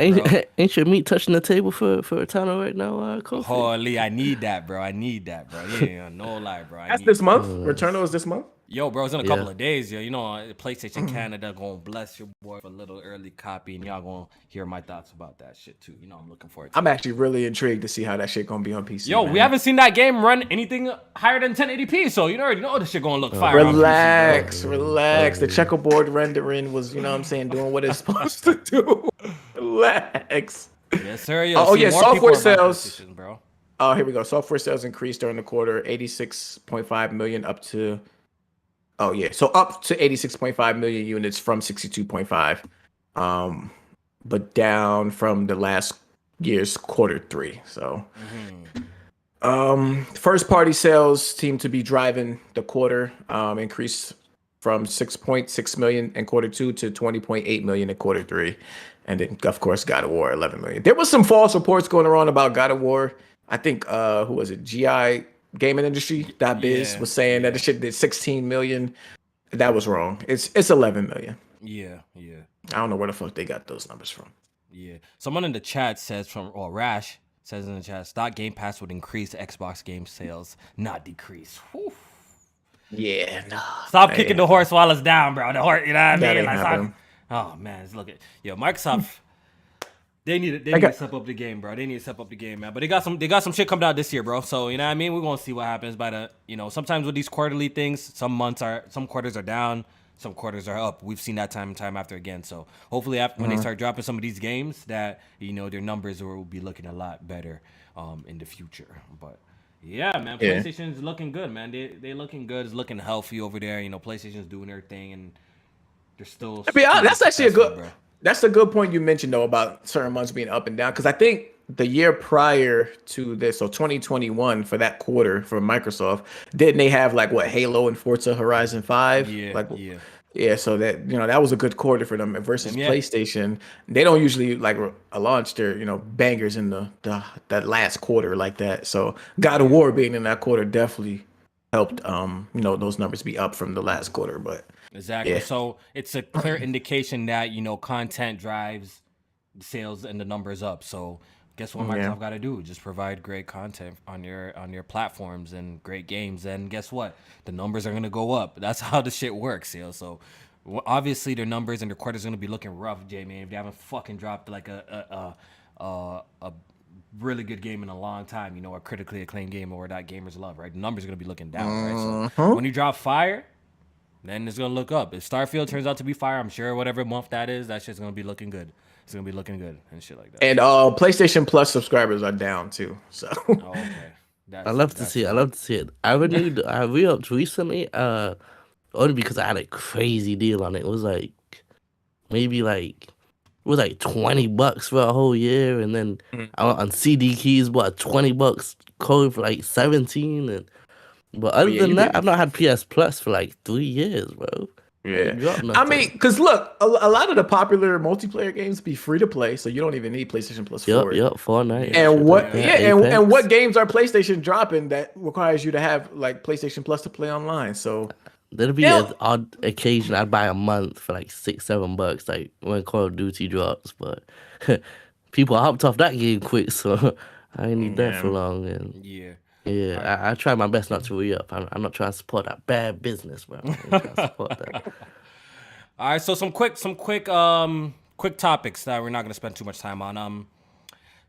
ain't your meat touching the table for Returnal right now, Kofi? Holy, I need that, bro. Yeah, no lie, bro. That's this month. Returnal is this month. Yo, bro, it's in a couple of days, yo. You know, PlayStation Canada gonna bless your boy for a little early copy, and y'all gonna hear my thoughts about that shit too. You know, I'm looking forward to it. I'm actually really intrigued to see how that shit gonna be on PC. Yo, man. We haven't seen that game run anything higher than 1080p, so you already know this shit gonna look fire. Relax. The checkerboard rendering was, you know what I'm saying, doing what it's supposed to do. Relax. Yes, sir. Yo, software sales, bro. Oh, here we go. Software sales increased during the quarter, 86.5 million up to. Oh yeah, so up to 86.5 million units from 62.5, but down from the last year's quarter 3. So, first party sales seem to be driving the quarter, increased from 6.6 million in quarter 2 to 20.8 million in quarter 3, and then of course God of War 11 million. There was some false reports going around about God of War. I think who was it? GI Gaming Industry .biz was saying that the shit did 16 million. That was wrong. It's 11 million. Yeah. I don't know where the fuck they got those numbers from. Yeah. Someone in the chat says Rash says in the chat, stock Game Pass would increase Xbox game sales, not decrease. Whew. Yeah, nah. Stop kicking the horse while it's down, bro. The horse, you know what I mean? Oh man, look at Microsoft. They need to step up the game, bro. They need to step up the game, man. But they got some shit coming out this year, bro. So you know what I mean? We're gonna see what happens by the, sometimes with these quarterly things, some quarters are down, some quarters are up. We've seen that time and time after again. So hopefully when they start dropping some of these games, that their numbers will be looking a lot better in the future. But yeah, man, PlayStation's looking good, man. They looking good. It's looking healthy over there. PlayStation's doing their thing, and they're still. That's actually a good. Bro. That's a good point you mentioned, though, about certain months being up and down. Because I think the year prior to this, so 2021, for that quarter for Microsoft, didn't they have Halo and Forza Horizon 5? Yeah. So that that was a good quarter for them versus PlayStation. They don't usually launch their bangers in that last quarter like that. So God of War being in that quarter definitely helped those numbers be up from the last quarter, but. Exactly. Yeah. So it's a clear indication that content drives sales and the numbers up. So guess what Microsoft got to do? Just provide great content on your platforms and great games. And guess what? The numbers are gonna go up. That's how the shit works. So obviously their numbers and their quarters are gonna be looking rough, Jamie. If they haven't fucking dropped a really good game in a long time, a critically acclaimed game or that gamers love, right? The numbers are gonna be looking down, right? So when you drop fire, then it's gonna look up. If Starfield turns out to be fire, I'm sure whatever month that is, that shit's gonna be looking good. It's gonna be looking good and shit like that. And PlayStation Plus subscribers are down too. So okay. I love to see it. I re-upped recently, only because I had a crazy deal on it. It was maybe $20 for a whole year, and then I went on CD Keys, bought $20 code for 17. But other than that, I've not had PS Plus for 3 years, bro. Yeah. I mean, because look, a lot of the popular multiplayer games be free to play, so you don't even need PlayStation Plus for it. Yep, Fortnite. And what games are PlayStation dropping that requires you to have PlayStation Plus to play online? So there'll be an odd occasion I'd buy a month for $6-7, when Call of Duty drops. But people hopped off that game quick, so I ain't need that for long. And Yeah, I try my best not to re-up. I'm not trying to support that bad business, bro. I'm trying to support that. All right, so some quick topics that we're not gonna spend too much time on.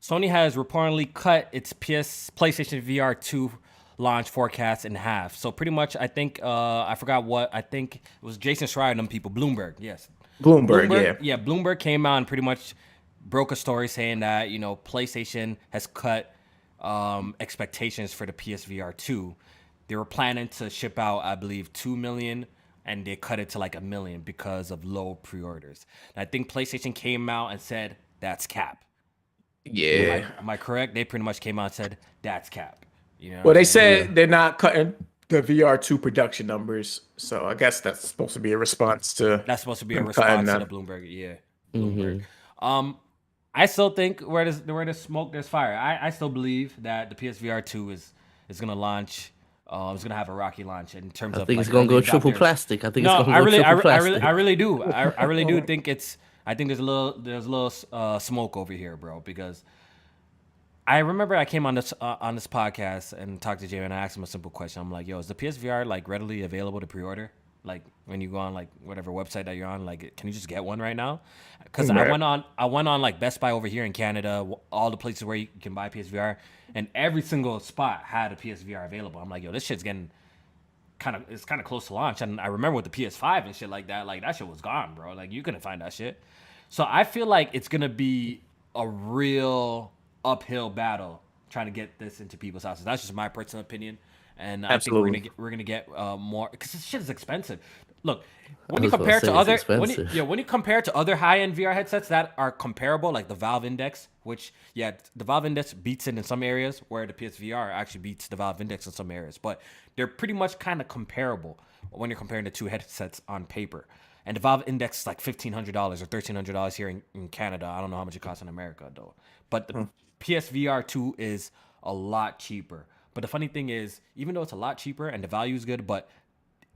Sony has reportedly cut its PlayStation VR 2 launch forecast in half. So pretty much, I think I forgot what. I think it was Jason Schreier and them people. Bloomberg, yes. Bloomberg, yeah. Bloomberg came out and pretty much broke a story saying that PlayStation has cut expectations for the PSVR 2. They were planning to ship out, I believe, 2 million, and they cut it to like 1 million because of low pre-orders. And I think PlayStation came out and said that's cap. Yeah. Am I correct? They pretty much came out and said that's cap. Well, they said they're not cutting the VR2 production numbers, so I guess that's supposed to be a response to. That's supposed to be a response to the Bloomberg. Yeah, Bloomberg. I still think where there's smoke, there's fire. I still believe that the PSVR 2 is gonna launch. It's gonna have a rocky launch in terms of. I think it's gonna go triple plastic. I think it's gonna go triple plastic. I really do. I really do think it's. I think there's a little smoke over here, bro, because I remember I came on this podcast and talked to Jay and I asked him a simple question. I'm like, yo, is the PSVR like readily available to pre-order? Like when you go on like whatever website that you're on, like can you just get one right now? Because I went on like Best Buy over here in Canada, all the places where you can buy PSVR, and every single spot had a PSVR available. I'm like, yo, this shit's getting kind of close to launch. And I remember with the PS5 and shit like that shit was gone, bro. Like you couldn't find that shit. So I feel like it's gonna be a real uphill battle trying to get this into people's houses. That's just my personal opinion, and Absolutely. I think we're gonna get more because this shit is expensive. Look, when you compare to other when you compare to other high end VR headsets that are comparable, like the Valve Index, which the Valve Index beats it in some areas, where the PSVR actually beats the Valve Index in some areas, but they're pretty much kind of comparable when you're comparing the two headsets on paper. And the Valve Index is like $1,500 or $1,300 here in Canada. I don't know how much it costs in America though. But the PSVR 2 is a lot cheaper. But the funny thing is, even though it's a lot cheaper and the value is good, but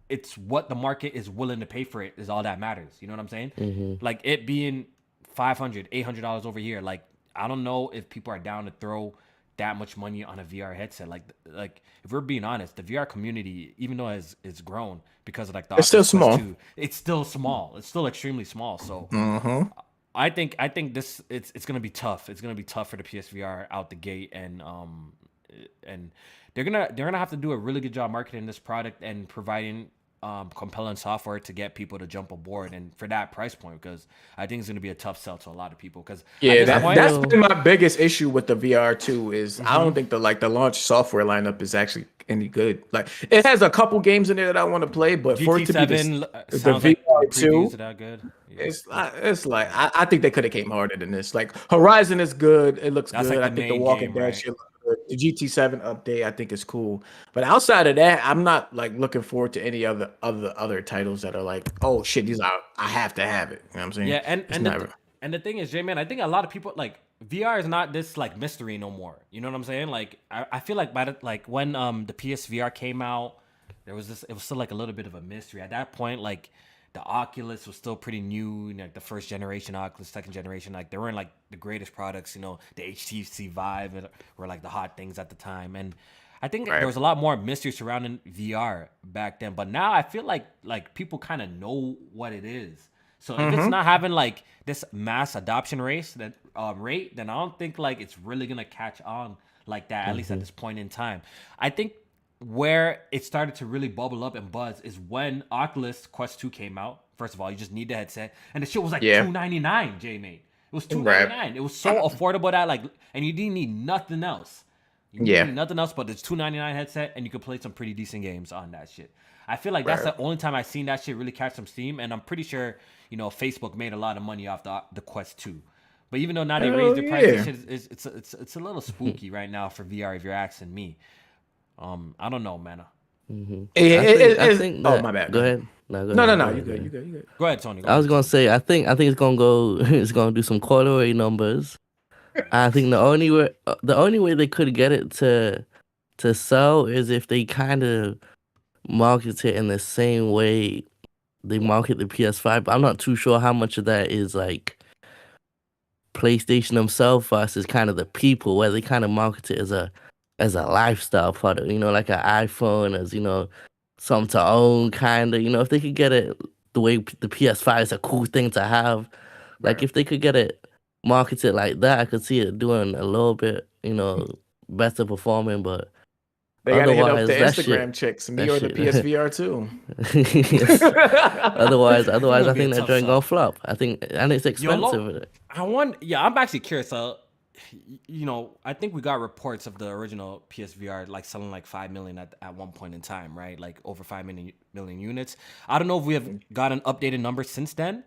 it's what the market is willing to pay for it is all that matters. You know what I'm saying? Mm-hmm. Like it being $500, $800 over here. Like I don't know if people are down to throw that much money on a VR headset. Like if we're being honest, the VR community, even though it's grown because of like the it's still small. 2, it's still small. It's still extremely small. So I think this it's gonna be tough. It's gonna be tough for the PSVR out the gate, and they're gonna have to do a really good job marketing this product and providing compelling software to get people to jump aboard, and for that price point, because I think it's gonna be a tough sell to a lot of people. Because that's been my biggest issue with the VR2 is I don't think the launch software lineup is actually any good. Like it has a couple games in there that I want to play, but for it to be the VR2, that good. Yeah. It's like I think they could have came harder than this. Like Horizon is good, it looks good. I think the Walking Dead shit looks good. The GT7 update I think is cool, but outside of that, I'm not like looking forward to any other titles that are like, oh shit, these are I have to have it. You know what I'm saying? Yeah, and the thing is, J-Man, I think a lot of people like VR is not this like mystery no more. You know what I'm saying? Like I feel like when the PSVR came out, it was still like a little bit of a mystery. At that point, like the Oculus was still pretty new, like the first generation Oculus, second generation, like they weren't like the greatest products, the HTC Vive were like the hot things at the time. And I think there was a lot more mystery surrounding VR back then. But now I feel like people kind of know what it is. So if it's not having like this mass adoption rate, then I don't think like it's really gonna catch on like that, at least at this point in time. I think where it started to really bubble up and buzz is when Oculus Quest 2 came out. First of all, you just need the headset, and the shit was like $299, J-Mate. It was $299. It was so affordable that and you didn't need nothing else. You didn't need nothing else but this $299 headset, and you could play some pretty decent games on that shit. I feel like that's the only time I've seen that shit really catch some steam, and I'm pretty sure Facebook made a lot of money off the Quest 2. But even though now they raised the price, it's a little spooky right now for VR if you're asking me. I don't know, man. I think that, my bad. Go ahead. No. You good. Go ahead, Tony. I was gonna say, I think it's gonna go. It's gonna do some quarter numbers. I think the only way they could get it to sell is if they kind of market it in the same way they market the PS5. But I'm not too sure how much of that is like PlayStation themselves versus kind of the people, where they kind of market it as a lifestyle product, like an iPhone, as something to own, kind of. If they could get it the way the PS5 is a cool thing to have, like if they could get it market it like that, I could see it doing a little bit, better performing. But They gotta hit up otherwise, the that Instagram shit, chicks, me that or the shit. PSVR 2. Yes. Otherwise, Gonna I be a think that tough joint sell. gonna flop. And it's Yo, expensive. I'm actually curious. I think we got reports of the original PSVR like selling like 5 million at one point in time, right? Like over 5 million units. I don't know if we have got an updated number since then,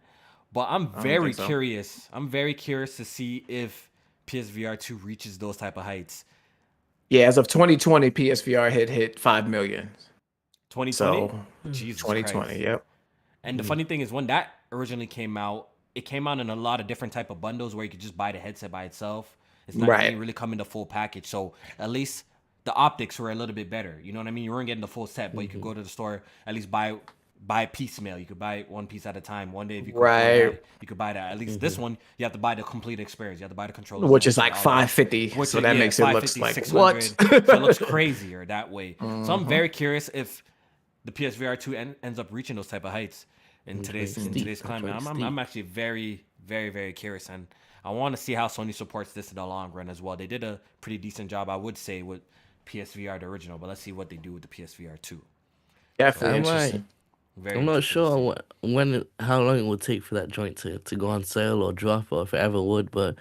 but I'm very curious. I'm very curious to see if PSVR 2 reaches those type of heights. Yeah, as of 2020, PSVR hit 5 million. 2020? So, Jesus 2020, Christ. yep. And the funny thing is, when that originally came out, it came out in a lot of different type of bundles where you could just buy the headset by itself. It's not Right. it didn't really come in the full package. So at least the optics were a little bit better. You know what I mean? You weren't getting the full set, but you could go to the store, at least buy piecemeal. You could buy one piece at a time. One day if you could afford that, you could buy that. At least this one, you have to buy the complete experience. You have to buy the controller. Which is like $550. So that makes it look like what? So it looks crazier that way. So I'm very curious if the PSVR 2 ends up reaching those type of heights in today's climate. I'm actually very, very, very curious, and I want to see how Sony supports this in the long run as well. They did a pretty decent job, I would say, with PSVR the original, but let's see what they do with the PSVR 2. Definitely interesting. I'm not sure how long it would take for that joint to go on sale or drop, or if it ever would, but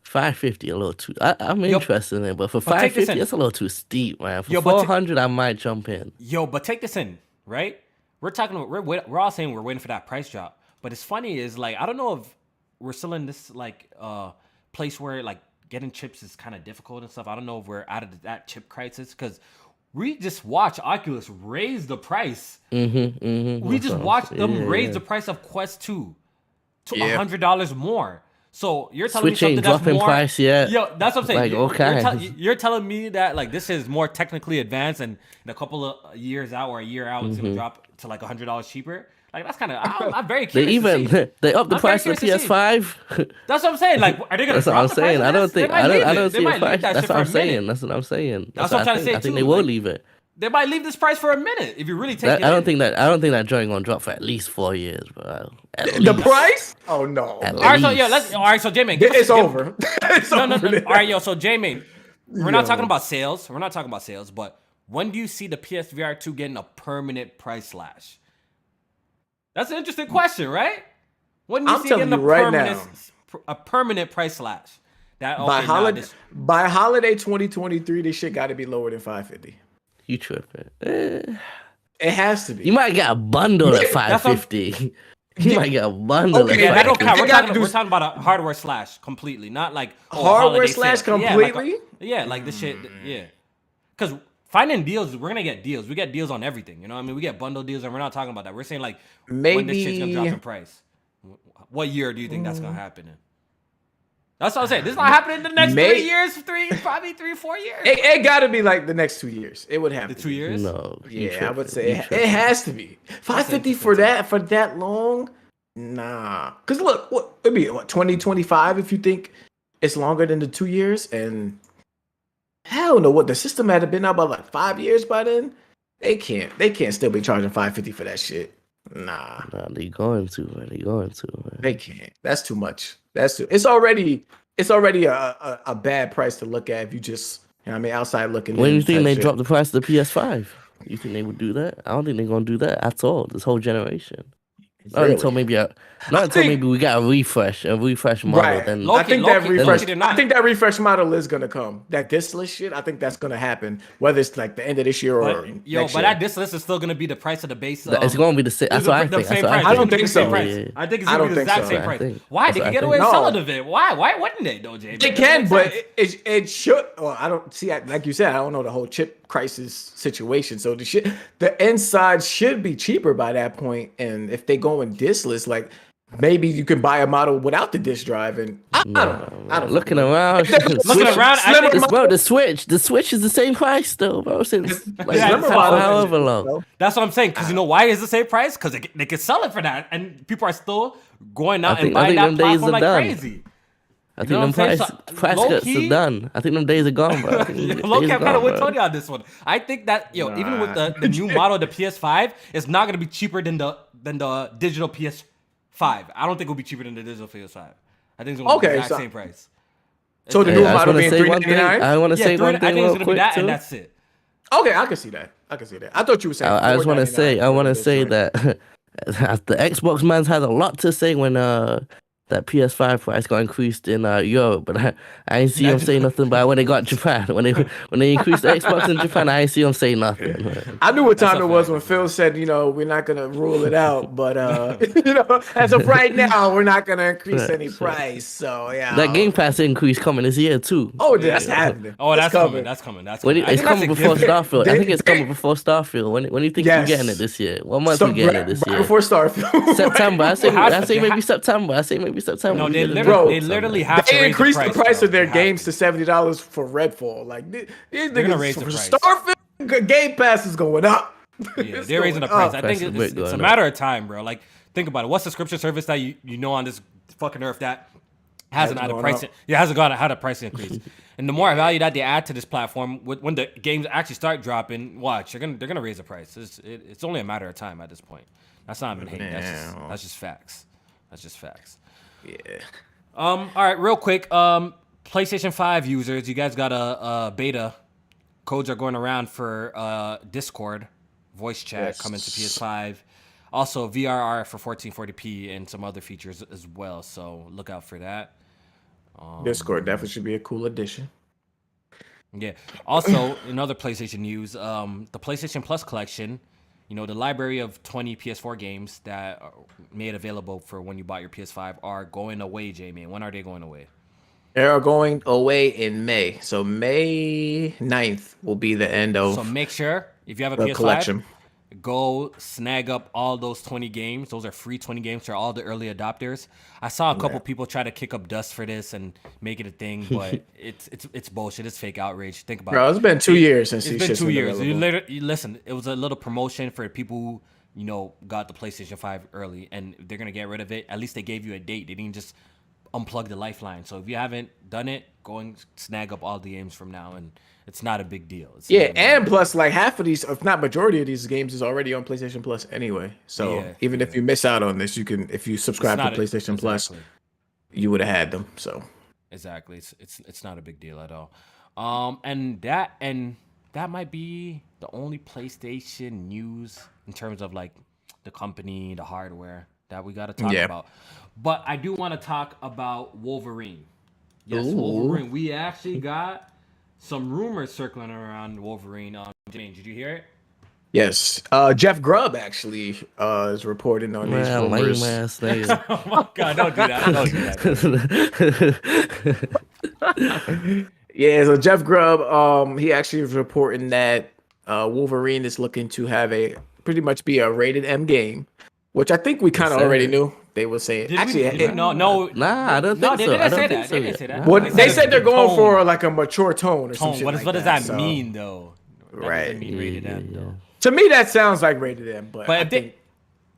$550 a little too. I'm interested in it, but for $550, it's a little too steep, man. For $400, I might jump in. But take this in, right? We're all saying we're waiting for that price drop, but it's funny is like I don't know if we're still in this like place where like getting chips is kind of difficult and stuff. I don't know if we're out of that chip crisis because we just watched Oculus raise the price. We just watched them raise the price of Quest 2 to $100 more. So you're telling Switch me something that's more price yet? Yo, that's what I'm saying. Like, okay. You're telling me that like this is more technically advanced, and in a couple of years out or a year out, it's gonna drop to like $100 cheaper. Like that's kind of I'm very curious. They up the price of the PS5. That's what I'm saying. Like, are they gonna? That's what I'm saying. I don't see a price. That's what I'm saying. That's what I'm saying. That's what I'm trying to say. I think they will leave it. They might leave this price for a minute if you really take it. I don't think that joint gonna drop for at least 4 years, bro. The price? Oh no! All right, so J-Man, it's over. No. All right, yo. So J-Man, we're not talking about sales. We're not talking about sales. But when do you see the PSVR 2 getting a permanent price slash? That's an interesting question, right? When do you see getting a permanent price slash? By holiday 2023, this shit got to be lower than $550. You tripping? It has to be. You might get a bundle at $550. You might get a bundle. Okay, that don't count. We're talking about a hardware slash completely, not like hardware slash completely. Yeah, like this shit. Yeah, because finding deals, we're gonna get deals. We get deals on everything. You know what I mean? We get bundle deals, and we're not talking about that. We're saying like when this shit's gonna drop in price. What year do you think that's gonna happen in? That's what I'm saying. This is not happening in the next 3 years, probably 3-4 years. It got to be like the next 2 years. It would have the 2 years. No, I would say it has to be $550 for that long. Nah, because look, it'd be 2025 if you think it's longer than the 2 years, and hell no, what the system had been out by like 5 years by then. They can't still be charging $550 for that shit. Nah, they going to, man. They can't. That's too much. It's already a bad price to look at if you just, outside looking. When do you think they drop the price of the PS5? You think they would do that? I don't think they're gonna do that at all. This whole generation. Not until maybe we got a refresh model. Right. Then I think that refresh model is gonna come. That discless shit, I think that's gonna happen. Whether it's like the end of this year or next year. That discless is still gonna be the price of the base. It's gonna be the same. That's what I think. I don't think so. I think it's gonna be the exact same price. Why they can get away with selling of it? Why wouldn't they though, Jay? They can, but it should. Well, I don't see. Like you said, I don't know the whole chip crisis situation. So the inside should be cheaper by that point. And if they go in diskless, like maybe you can buy a model without the disk drive. And I don't know. Looking around, the Switch is the same price still, bro. Since however long. That's what I'm saying. Because you know why is the same price? Because they can sell it for that, and people are still going out and buying that platform like crazy. I think them price cuts are done. I think them days are gone, bro. Low-key, I'm kind of with Tony on this one. I think that even with the new model, the PS5, it's not gonna be cheaper than the digital PS5. I don't think it'll be cheaper than the digital PS5. I think it's gonna be the exact same price. So the new model being $399. I want to say one thing. I think it's real gonna quick be that, too. and that's it. Okay, I can see that. I thought you were saying. I just want to say. I want to say that the Xbox man's had a lot to say when that PS5 price got increased in Europe, but I ain't see him say nothing about when they got Japan. When they increased the Xbox in Japan, I ain't see him say nothing. I knew what time it was when Phil said, we're not gonna rule it out, but as of right now, we're not gonna increase any price. So yeah, that Game Pass increase coming this year too. Oh, that's happening. Oh, that's coming. That's coming. It's coming before Starfield. I think it's coming before Starfield. When do you think you're getting it this year? What month you getting it this year? Before Starfield. September. I say maybe September. No, they literally have to increase raise the price of their games to $70 for Redfall. Like these gonna raise the price. Starfield Game Pass is going up. Yeah, they're raising the price. I think it's a matter of time, bro. Like, think about it. What's the subscription service that you know on this fucking earth that hasn't had a price? Yeah, hasn't had a price increase. And the more value that they add to this platform, when the games actually start dropping, watch they're gonna raise the price. It's only a matter of time at this point. That's not even hate. That's just facts. That's just facts. Yeah. All right, real quick. PlayStation 5 users, you guys got a beta. Codes are going around for Discord, voice chat coming to PS5. Also, VRR for 1440p and some other features as well. So look out for that. Discord definitely should be a cool addition. Yeah. Also, in other PlayStation news, the PlayStation Plus collection, the library of 20 PS4 games that are made available for when you bought your PS5 are going away, J-Man. When are they going away? They are going away in May. So May 9th will be the end of. So make sure, if you have a PS5, collection, go snag up all those 20 games. Those are free 20 games for all the early adopters. I saw a couple people try to kick up dust for this and make it a thing, but it's bullshit. It's fake outrage. Think about it. It's been 2 years since it's been 2 years. You listen, it was a little promotion for people who, got the PlayStation 5 early, and they're gonna get rid of it. At least they gave you a date. They didn't just unplug the lifeline. So if you haven't done it, go and snag up all the games from now, and it's not a big deal. And plus, like half of these, if not majority of these games, is already on PlayStation Plus anyway. So even if you miss out on this, you can, if you subscribe to PlayStation Plus, you would have had them. So exactly, it's not a big deal at all. And that might be the only PlayStation news in terms of like the company, the hardware that we got to talk about. But I do want to talk about Wolverine. Yes, Wolverine. We actually got some rumors circling around Wolverine. James, did you hear it? Yes. Jeff Grubb actually is reporting on these rumors. Oh my God, don't do that. Yeah, so Jeff Grubb, he actually was reporting that Wolverine is looking to have pretty much be a rated M game, which I think we kind of already knew. They were saying I don't think so. They didn't say that. Well, they said they're going for like a mature tone or something. What does that mean though? Right. That mean rated M though. To me, that sounds like rated M, but I think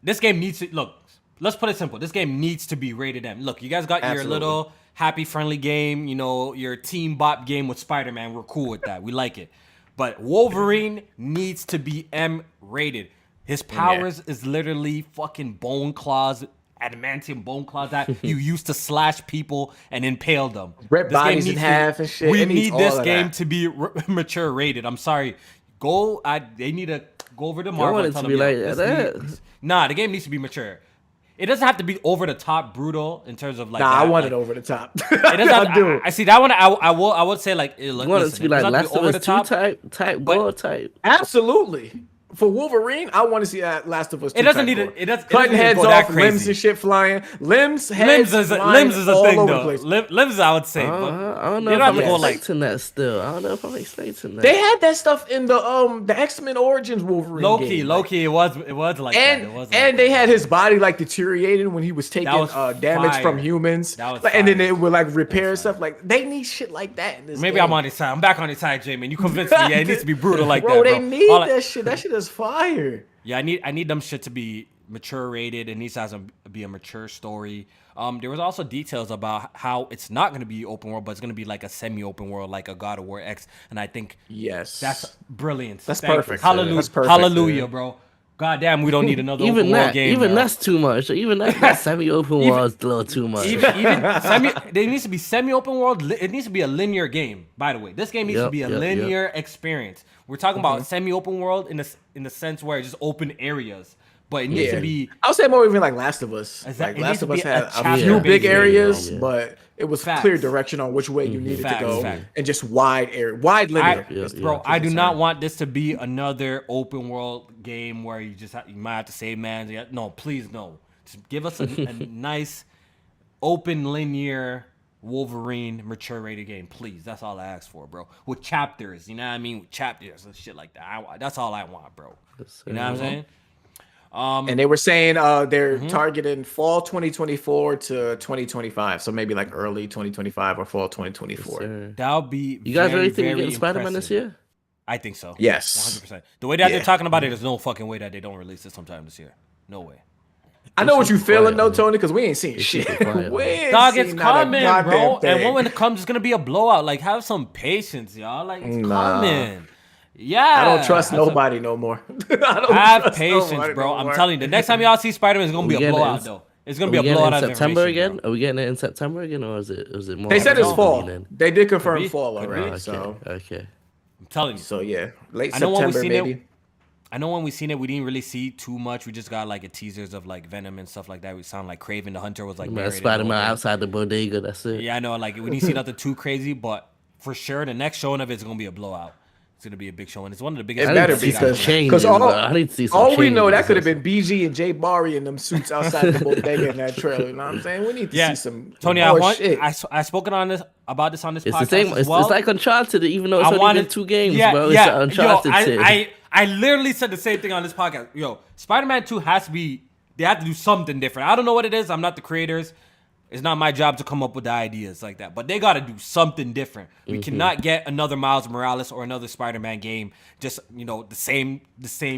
this game needs to look. Let's put it simple. This game needs to be rated M. Look, you guys got your little happy friendly game. Your Team Bop game with Spider-Man. We're cool with that. We like it. But Wolverine needs to be M rated. His powers is literally fucking bone claws, adamantium bone claws that you used to slash people and impale them. Rip bodies in half and shit. We need this game to be mature rated. I'm sorry. They need to go over to Marvel and tell them, the game needs to be mature. It doesn't have to be over the top brutal in terms of like. I want it over the top. It doesn't. I see that one. I would say like. You want it to be like Last of Us 2 type gore type. Absolutely. For Wolverine, I want to see that Last of Us 2. It doesn't need it. It doesn't cutting heads off, limbs and shit flying. Limbs is a thing though. Limbs, I would say. I don't know if I'm expecting that still. I don't know if I'm expecting that. They had that stuff in the X-Men Origins Wolverine. Low key, it was like that. And they had his body like deteriorated when he was taking damage from humans. And then they would like repair stuff. Like they need shit like that in this game. I'm on your side. I'm back on your side, J-Man. You convinced me. Yeah, it needs to be brutal like that, bro. They need that shit. That shit is fire. Yeah, I need them shit to be mature rated. It needs to be a mature story. There was also details about how it's not going to be open world, but it's going to be like a semi-open world, like a God of War X. And I think that's brilliant. That's perfect. Hallelujah, That's perfect, hallelujah, bro. goddamn, we don't need another open world game. Even bro. that's too much. Even that semi-open world is a little too much. There needs to be semi-open world. It needs to be a linear game. By the way, this game needs to be a linear experience. We're talking about semi-open world in the sense where it's just open areas. But it needs to be. I would say more even like Last of Us. Like Last of Us had a few big areas, but it was clear direction on which way you needed to go, and just wide linear. Bro, I do not want this to be another open world game where you might have to save man. No, please no. Just give us a nice open linear Wolverine mature rated game, please. That's all I ask for, bro. With chapters, you know what I mean? With chapters and shit like that. That's all I want, bro. You know what I'm saying? And they were saying they're targeting fall 2024 to 2025, so maybe like early 2025 or fall 2024. Yes, that'll be. You guys really think we're getting Spider-Man this year? I think so. Yes, 100%. The way that they're talking about it, there's no fucking way that they don't release it sometime this year. No way. I know what you feeling though, Tony, because we ain't seen shit. Dog, it's coming, bro. And when it comes, it's gonna be a blowout. Like, have some patience, y'all. Like, it's coming. Yeah, I don't trust nobody no more. I have patience, bro. I'm telling you, the next time y'all see Spider-Man, it's gonna be a blowout, though. It's gonna be a blowout in September again. Bro. Are we getting it in September again, or is it more? They said it's fall. They did confirm fall already. Okay. I'm telling you. So yeah, late September maybe. I know when we seen it, we didn't really see too much. We just got like a teasers of like Venom and stuff like that. We sound like Kraven the Hunter was like Spider-Man outside the bodega. That's it. Yeah, I know. Like we didn't see nothing too crazy, but for sure the next showing of it's gonna be a blowout. It's gonna be a big show, and it's one of the biggest. It better be because all we know that could have been BG and Jay Barry in them suits outside the bodega in that trailer. You know what I'm saying? We need to see some. Tony, I spoken on this about this on this podcast. The same. As well. It's like Uncharted, even though it's only been 2 games, bro. It's an Uncharted. I literally said the same thing on this podcast. Yo, Spider-Man 2 has to be. They have to do something different. I don't know what it is. I'm not the creators. It's not my job to come up with the ideas like that, but they got to do something different. We cannot get another Miles Morales or another Spider-Man game, just the same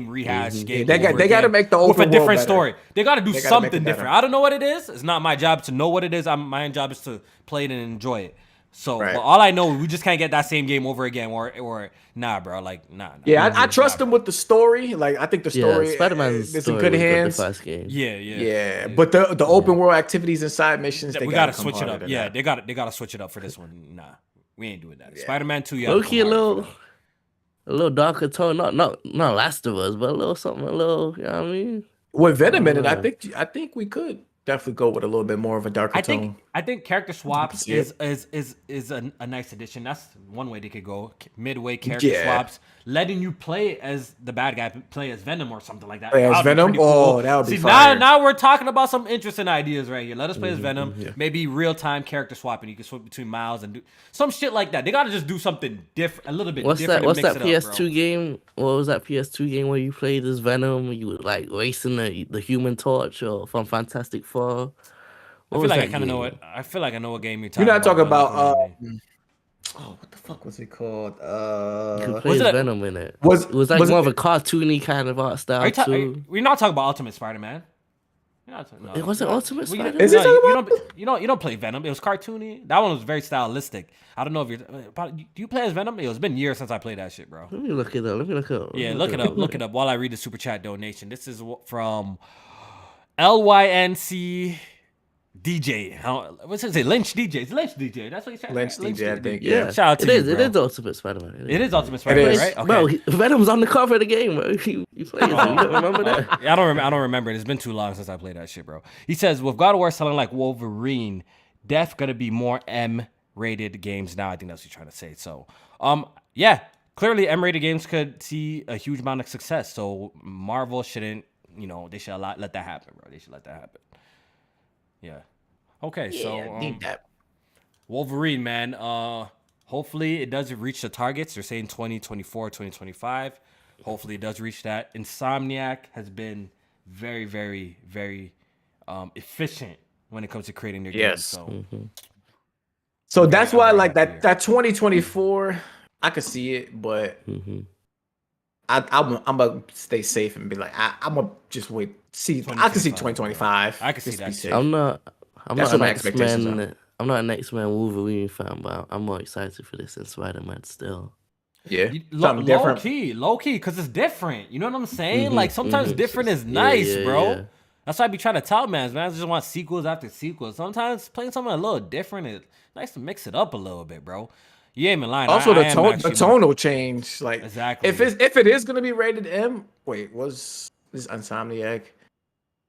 rehash game. They got to make the open with a different world story. They got to do something different. I don't know what it is. It's not my job to know what it is. My job is to play it and enjoy it. So but all I know, we just can't get that same game over again, or nah, bro. Like nah. Yeah, I trust them with the story. Like I think the story, Spider-Man's is in good hands. The first game. Yeah. But the open world activities and side missions, we gotta switch it up. Yeah, they gotta switch it up for this one. Nah, we ain't doing that. Spider-Man 2, Loki a little darker tone. Not Last of Us, but a little something. You know what I mean? With Venom in it, I think we could definitely go with a little bit more of a darker tone. I think character swaps is a nice addition. That's one way they could go. Midway character swaps, letting you play as the bad guy, play as Venom or something like that. Play as Venom? Cool. Oh, that would be fire. Now we're talking about some interesting ideas right here. Let us play as Venom. Maybe real-time character swapping. You can swap between Miles and do some shit like that. They got to just do something different, a little bit different. What's that PS2 game? What was that PS2 game where you played as Venom? You were like racing the Human Torch or from Fantastic Four? I feel like I kind of know it. I feel like I know what game you're talking about. You're not talking about. What the fuck was it called? You could play as Venom in it. It was like more of a cartoony kind of art style too. We're not talking about Ultimate Spider-Man. It wasn't Ultimate Spider-Man. Is it you don't play Venom. It was cartoony. That one was very stylistic. I don't know if you're. Do you play as Venom? It's been years since I played that shit, bro. Let me look it up. Yeah, look it up while I read the super chat donation. This is from LYNC. DJ, what's it say? Lynch DJ. It's Lynch DJ. That's what he said. Lynch DJ, I think. Yeah. Shout out to you, bro. It is Ultimate Spider-Man. It is Ultimate Spider-Man, right? Okay. Bro, Venom's on the cover of the game, bro. You play it. You don't remember that? I don't remember it. It's been too long since I played that shit, bro. He says, with God of War selling like Wolverine, Death gonna be more M-rated games now. I think that's what he's trying to say. So, yeah, clearly M-rated games could see a huge amount of success. So Marvel shouldn't, they should let that happen, bro. They should let that happen. Yeah. Okay, so need that. Wolverine, man. Hopefully it does reach the targets. They're saying 2024, 2025. Hopefully it does reach that. Insomniac has been very, very, very efficient when it comes to creating their games. So that's why, like that 2024, I could see it, but I'm gonna stay safe and be like, I'm gonna just wait. See, I can see 2025. I can see that too. I'm not an X-Men. I'm not an X-Men Wolverine fan, but I'm more excited for this than Spider-Man still. Yeah, Low something different. key, because it's different. You know what I'm saying? Like sometimes different is nice, bro. Yeah. That's why I be trying to tell man. I just want sequels after sequels. Sometimes playing something a little different is nice to mix it up a little bit, bro. You ain't even lying. Also, the tonal change, like exactly. If it is gonna be rated M, wait, was this Insomniac?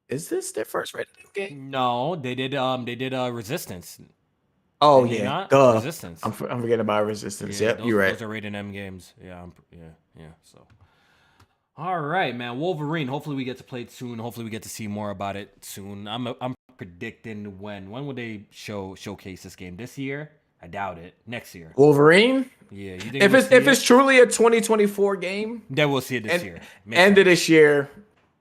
Is this their first rated M game? No, they did Resistance. Oh yeah, duh. Resistance. I'm forgetting about Resistance. Yeah, you're right. Those are rated M games. Yeah, So, all right, man. Wolverine. Hopefully we get to play it soon. Hopefully we get to see more about it soon. I'm predicting when would they showcase this game? This year? I doubt it. Next year. Wolverine? Yeah. You think if it's truly a 2024 game, then we'll see it this year. End of this year.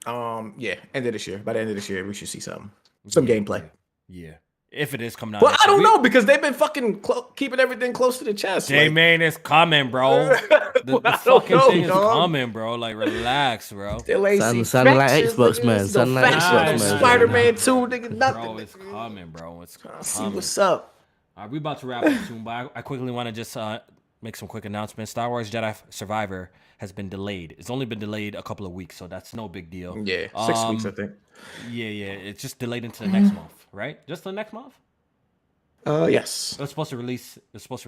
End of this year. By the end of this year, we should see some gameplay. Yeah. If it is coming out. Well, I don't know because they've been fucking keeping everything close to the chest. Man, it's coming, bro. The fucking thing is coming, bro. Like, relax, bro. Sound like Xbox, man. Sound like Xbox, man. Spider-Man 2, nigga, nothing. Bro, it's coming, bro. It's coming. See what's up. All right, we about to wrap up soon, but I quickly want to just make some quick announcements. Star Wars Jedi Survivor has been delayed. It's only been delayed a couple of weeks, so that's no big deal. Yeah, 6 weeks, I think. Yeah. It's just delayed into the next month, right? Just the next month? Yes. It's supposed to release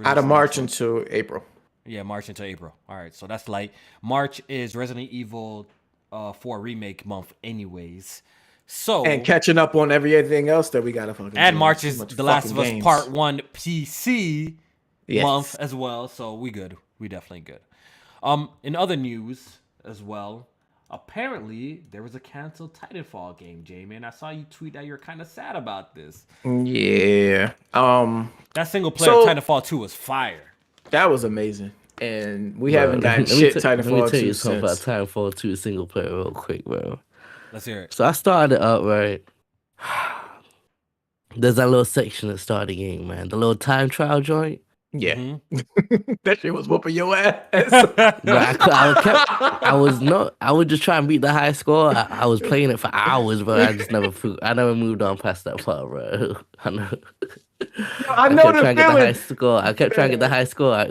out of March into April. Yeah, March into April. All right, so that's like March is Resident Evil 4 remake month, anyways. So and catching up on everything else that we gotta fucking. And March is The Last of Us Part 1 PC month as well. So we good. We definitely good. In other news as well, apparently there was a canceled Titanfall game, J-Man. I saw you tweet that you're kind of sad about this. Yeah. That single player Titanfall 2 was fire. That was amazing. And we haven't gotten shit Titanfall 2 since. Let me tell you something about Titanfall 2 single player real quick, bro. Let's hear it. So I started it up, right? There's that little section at the start of the game, man. The little time trial joint. Yeah. Mm-hmm. That shit was whooping your ass. I would just try and beat the high score. I was playing it for hours, but I just never moved on past that part, bro. I know. I know the feeling. I kept trying to get the high score. I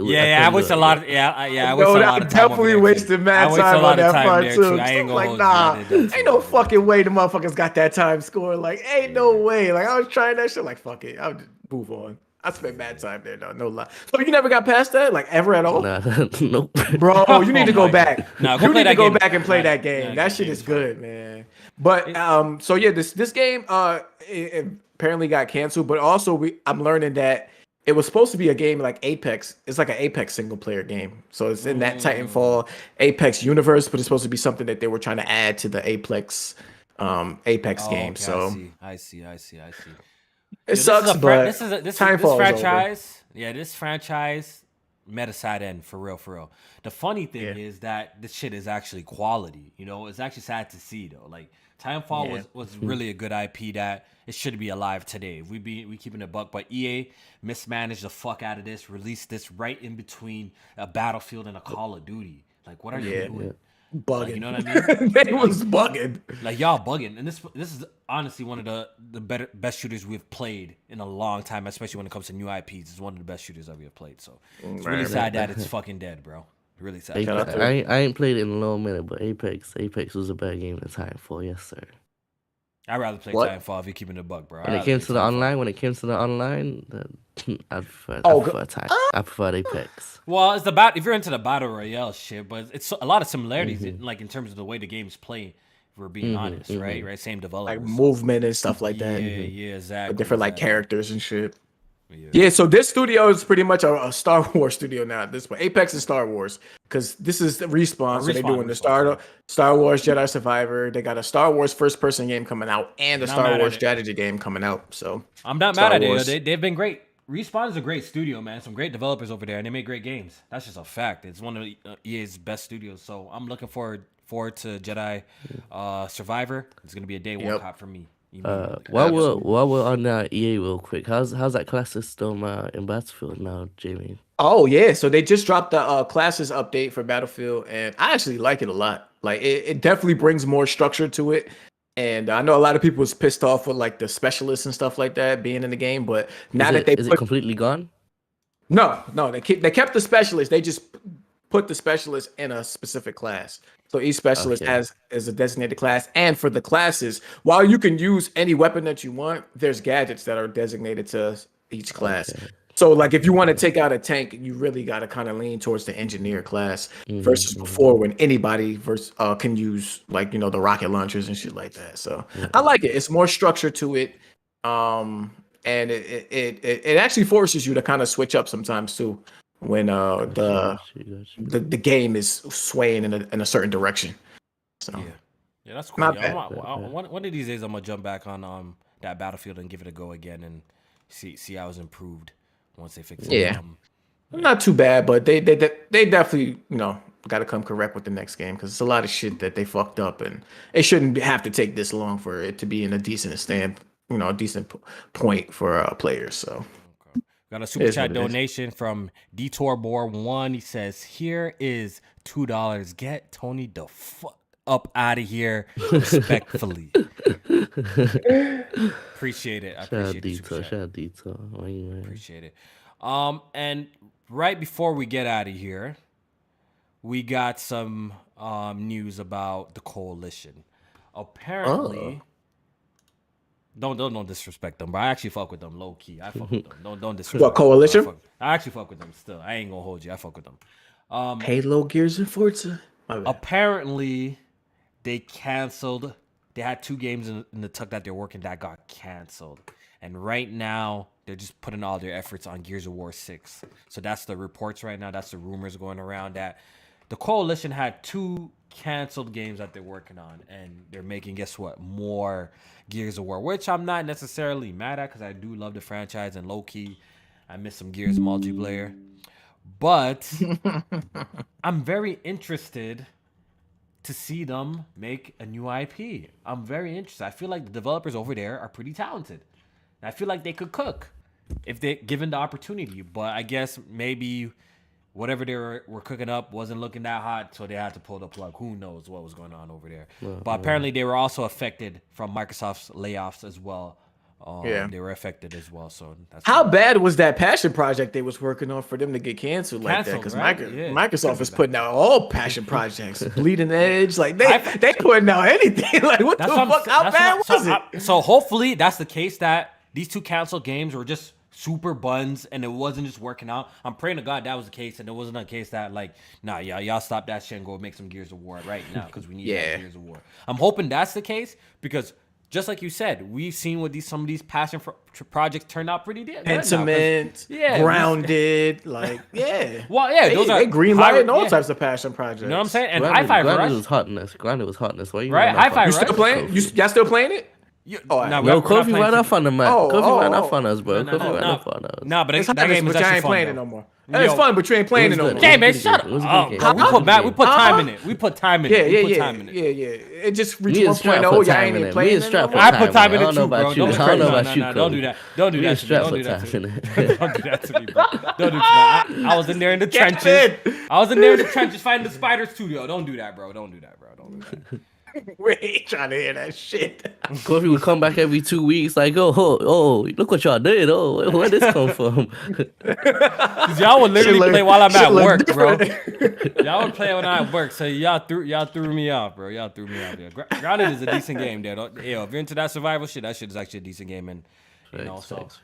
wish a lot of I wish a lot of time. Definitely wasted mad time on that part too. Like, nah, ain't no fucking way the motherfuckers got that time score. Like, ain't no way. Like, I was trying that shit. Like, fuck it, I'll just move on. I spent bad time there, though. No lie. So you never got past that, like ever at all? Nah, nope. Bro, you need to go back. No, you need to go back and play that game. That shit is good, man. But so yeah, this game it apparently got canceled. But also I'm learning that it was supposed to be a game like Apex. It's like an Apex single player game. So it's in that Titanfall Apex universe, but it's supposed to be something that they were trying to add to the Apex game. Okay, so I see. It sucks, but this franchise, this franchise met a side end for real. The funny thing is that this shit is actually quality. You know, it's actually sad to see though. Like Titanfall was really a good IP that it should be alive today. We keeping it buck, but EA mismanaged the fuck out of this. Released this right in between a Battlefield and a Call of Duty. Like, what are you doing? Yeah. Bugging. Like, you know what I mean? They was bugging. Like, y'all bugging. And this is honestly one of the best shooters we've played in a long time, especially when it comes to new IPs. It's one of the best shooters that we have played. So it's really sad that it's fucking dead, bro. Really sad. I ain't played it in a long minute, but Apex was a better game than Titanfall, yes sir. I'd rather play Titanfall if you're keeping it buck, bro. When it came to the online, I preferred Apex. Well, it's if you're into the battle royale shit, but it's a lot of similarities in terms of the way the game's played. If we're being honest, right? Same developers, like movement and stuff like that. Yeah, exactly. With different like characters and shit. Yeah, so this studio is pretty much a Star Wars studio now at this point. Apex is Star Wars because this is the Respawn. So they're doing the Star Wars Jedi Survivor. They got a Star Wars first-person game coming out and a Star Wars strategy game coming out. So I'm not mad at it. They've been great. Respawn is a great studio, man. Some great developers over there, and they make great games. That's just a fact. It's one of EA's best studios. So I'm looking forward to Jedi Survivor. It's gonna be a day one cop for me. While we're on EA real quick, how's that class system in Battlefield now, Jamie? Oh yeah, so they just dropped the classes update for Battlefield, and I actually like it a lot. Like it definitely brings more structure to it. And I know a lot of people was pissed off with like the specialists and stuff like that being in the game, but now is it completely gone? No, they kept the specialists. They just put the specialist in a specific class. So each specialist is a designated class. And for the classes, while you can use any weapon that you want, there's gadgets that are designated to each class. Okay. So like if you want to take out a tank, you really got to kind of lean towards the engineer class versus before when anybody can use like, the rocket launchers and shit like that. So I like it. It's more structure to it. And it actually forces you to kind of switch up sometimes too when the game is swaying in a certain direction. So yeah, that's cool. One of these days I'm gonna jump back on that Battlefield and give it a go again and see how it's improved once they fix it. Yeah, not too bad, but they definitely got to come correct with the next game because it's a lot of shit that they fucked up and it shouldn't have to take this long for it to be in a decent point for players. So. Got a super chat donation from Detour1. He says, "Here is $2. Get Tony the fuck up out of here, respectfully." Appreciate it. I appreciate it. Shout out Detour. Appreciate it. And right before we get out of here, we got some news about the coalition. Apparently. Don't disrespect them, but I actually fuck with them low key. I fuck with them. Don't disrespect. What coalition? I actually fuck with them still. I ain't gonna hold you. I fuck with them. Halo, Gears, and Forza. Apparently, they canceled. They had 2 games in the tuck that they're working that got canceled, and right now they're just putting all their efforts on Gears of War 6. So that's the reports right now. That's the rumors going around that the coalition had 2 canceled games that they're working on, and they're making, guess what, more Gears of War, which I'm not necessarily mad at because I do love the franchise, and low-key I miss some Gears multiplayer, but I'm very interested to see them make a new IP. I'm very interested. I feel like the developers over there are pretty talented. I feel like they could cook if they're given the opportunity, but I guess maybe whatever they were cooking up wasn't looking that hot, so they had to pull the plug. Who knows what was going on over there? But apparently they were also affected from Microsoft's layoffs as well. They were affected as well. So how bad was that passion project they was working on for them to get canceled like that? Because Microsoft is putting out all passion projects, Bleeding Edge, like they putting out anything. Like what the fuck? How bad was it? So hopefully that's the case that these 2 canceled games were just super buns and it wasn't just working out. I'm praying to God that was the case and it wasn't a case that like, nah, y'all stop that shit and go make some Gears of War right now because we need Gears of War. I'm hoping that's the case because just like you said, we've seen what some of these passion projects turned out pretty good. Pentiment, Grounded, like those are green light and all types of passion projects. You know what I'm saying? And Hi-Fi Rush was hotness. Grounded was hotness. Why you right? Hi-Fi Rush. You still playing? Y'all still playing it? Kofi ran off on the map. Kofi ran off on us, bro. Kofi ran off on us. Nah, but that game is actually playing it no more. It's fun, but you ain't playing it no more. Game, man, shut up. We put time in it. We put time in it. Yeah. It just reached 1.0. Y'all ain't even playing it. I put time in it too, bro. I don't know about you. Don't do that. Don't do that to me. Don't do that to me, bro. Don't do that to me. I was in there in the trenches. I was in there in the trenches fighting the spiders too, yo. Don't do that, bro. Don't do that. We ain't trying to hear that shit. Kofi would come back every 2 weeks, like, oh, look what y'all did. Oh, where this come from? Cause y'all would literally play while I'm at work, bro. Y'all would play when I'm at work, so y'all threw me off, bro. Y'all threw me off there. Grounded is a decent game, there. If you're into that survival shit, that shit is actually a decent game, and facts.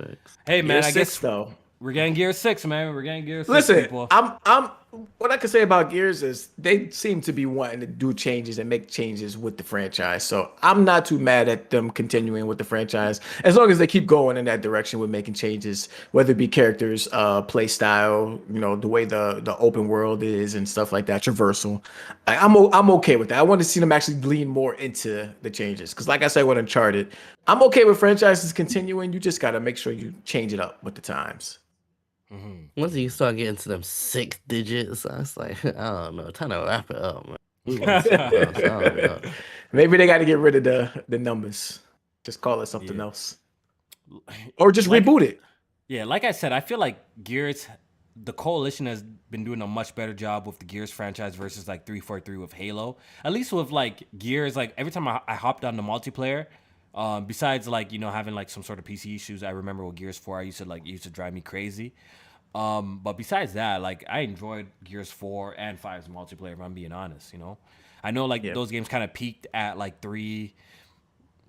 Hey, man, I guess though. We're getting Gear 6, man. We're getting Gear 6. Listen, people. I'm what I can say about Gears is they seem to be wanting to do changes and make changes with the franchise. So I'm not too mad at them continuing with the franchise as long as they keep going in that direction with making changes, whether it be characters, play style, the way the open world is and stuff like that, traversal. I'm okay with that. I want to see them actually lean more into the changes because, like I said with Uncharted, I'm okay with franchises continuing. You just got to make sure you change it up with the times. Mm-hmm. Once you start getting to them 6 digits, I was like, I don't know, time to wrap it up, man. I don't know. Maybe they got to get rid of the numbers. Just call it something else, or just reboot it. Yeah, like I said, I feel like Gears, the Coalition has been doing a much better job with the Gears franchise versus like 343 with Halo. At least with like Gears, like every time I hopped on the multiplayer. Besides like having like some sort of PC issues, I remember with Gears 4, it used to drive me crazy. But besides that, like I enjoyed Gears 4 and 5's multiplayer. If I'm being honest, I know like those games kind of peaked at like 3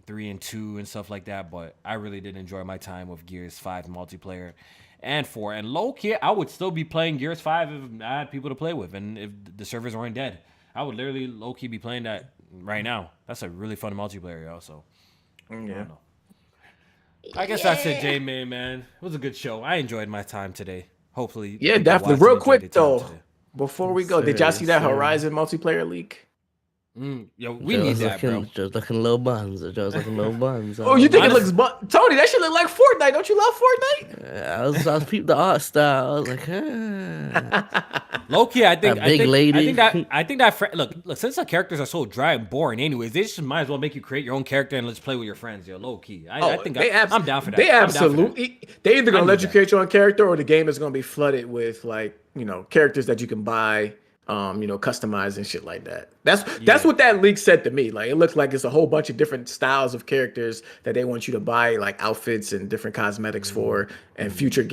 and 2 and stuff like that, but I really did enjoy my time with Gears 5 multiplayer and 4. And low key, I would still be playing Gears 5 if I had people to play with and if the servers weren't dead. I would literally low key be playing that right now. That's a really fun multiplayer, yo. So I guess that's it, J-Man, man. It was a good show. I enjoyed my time today. Hopefully, definitely. Real quick though, before we go, did y'all see that Horizon multiplayer leak? Yo, we need that, bro. Just looking low buns. Just looking low buns. Oh, you think it looks? Tony, that shit look like Fortnite. Don't you love Fortnite? I was peeping the art style. I was like, Low-key, I think lady. I think that look, since the characters are so dry and boring, anyways, they just might as well make you create your own character and let's play with your friends, yo. Low-key, I think I'm down for that. They absolutely. They either gonna let you create your own character, or the game is gonna be flooded with like characters that you can buy. Customize and shit like that. That's what that leak said to me. Like it looks like it's a whole bunch of different styles of characters that they want you to buy, like outfits and different cosmetics for, and future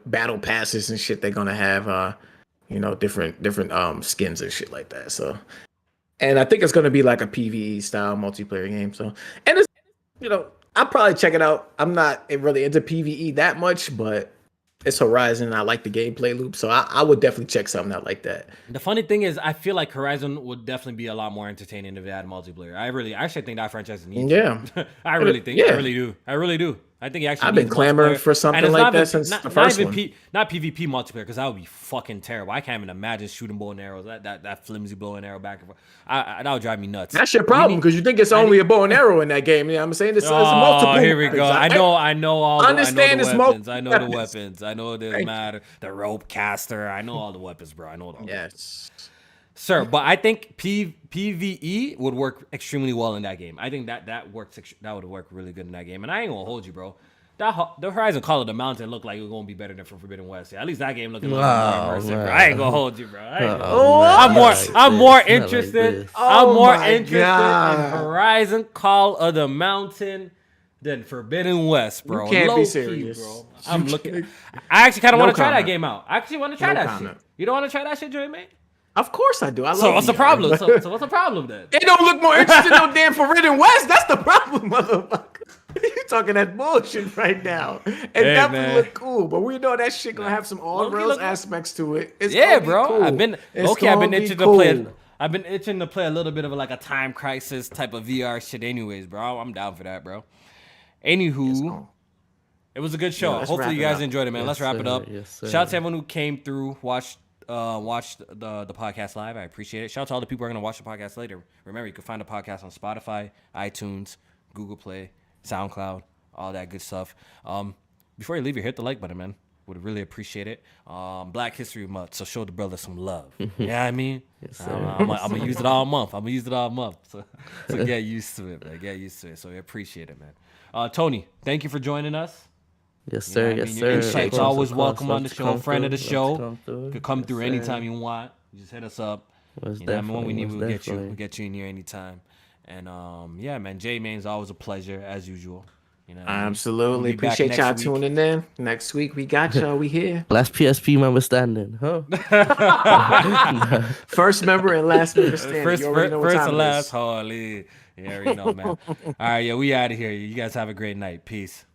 battle passes and shit. They're gonna have different skins and shit like that. So, and I think it's gonna be like a PvE style multiplayer game. So, and it's I'll probably check it out. I'm not really into PvE that much, but it's Horizon. I like the gameplay loop, so I would definitely check something out like that. The funny thing is, I feel like Horizon would definitely be a lot more entertaining if it had multiplayer. I actually think that franchise needs. Yeah, I really think. Yeah. I really do. I think actually. I've been clamoring for something like that since the first one. Not PvP multiplayer, because that would be fucking terrible. I can't even imagine shooting bow and arrows. That flimsy bow and arrow back and forth. That would drive me nuts. That's your problem, because you think it's only a bow and arrow in that game. Yeah, I'm saying it's multiple. Here we go. I know all the weapons. I know the multiple. weapons. I know the matter. The rope caster. I know all the weapons, bro. I know all. Yes. Sir, but I think PvE would work extremely well in that game. I think that would work really good in that game. And I ain't gonna hold you, bro. The Horizon Call of the Mountain looked like it was gonna be better than from Forbidden West. Yeah, at least that game looked a little more immersive, bro. I ain't gonna hold you, bro. I'm more interested. I'm more interested in Horizon Call of the Mountain than Forbidden West, bro. You can't be serious, bro. I'm looking. I actually kind of want to try that game out. I actually want to try that shit. You don't want to try that shit, Joey, man? Of course I do. So what's the problem? So what's the problem then? They don't look more interested in no damn Forbidden West. That's the problem, motherfucker. You talking that bullshit right now. It definitely look cool, but we know that shit gonna have some all-rails aspects to it. It's bro. Cool. I've been itching to play. I've been itching to play a little bit of like a Time Crisis type of VR shit, anyways, bro. I'm down for that, bro. Anywho, it was a good show. Hopefully you guys enjoyed it, man. Let's wrap it up. Shout out to everyone who came through, watched the podcast live. I appreciate it. Shout out to all the people who are going to watch the podcast later. Remember, you can find the podcast on Spotify, iTunes, Google Play, SoundCloud, all that good stuff. Before you leave, hit the like button, man. Would really appreciate it. Black History Month, so show the brother some love. You know what I mean? Yes, I'm gonna use it all month. So get used to it, man. Get used to it. So we appreciate it, man. Tony, thank you for joining us. Yes, sir. Your insight's always welcome on the show. Friend of the show. Could come through anytime you want. You just hit us up. When we need, we'll get you in here anytime. And yeah, man, J-Man's always a pleasure as usual. Absolutely. Appreciate y'all tuning in. Next week we got y'all. We here. Last PSP member standing, huh? First member and last member standing. First and last. Holy. You already know, man. All right, we out of here. You guys have a great night. Peace.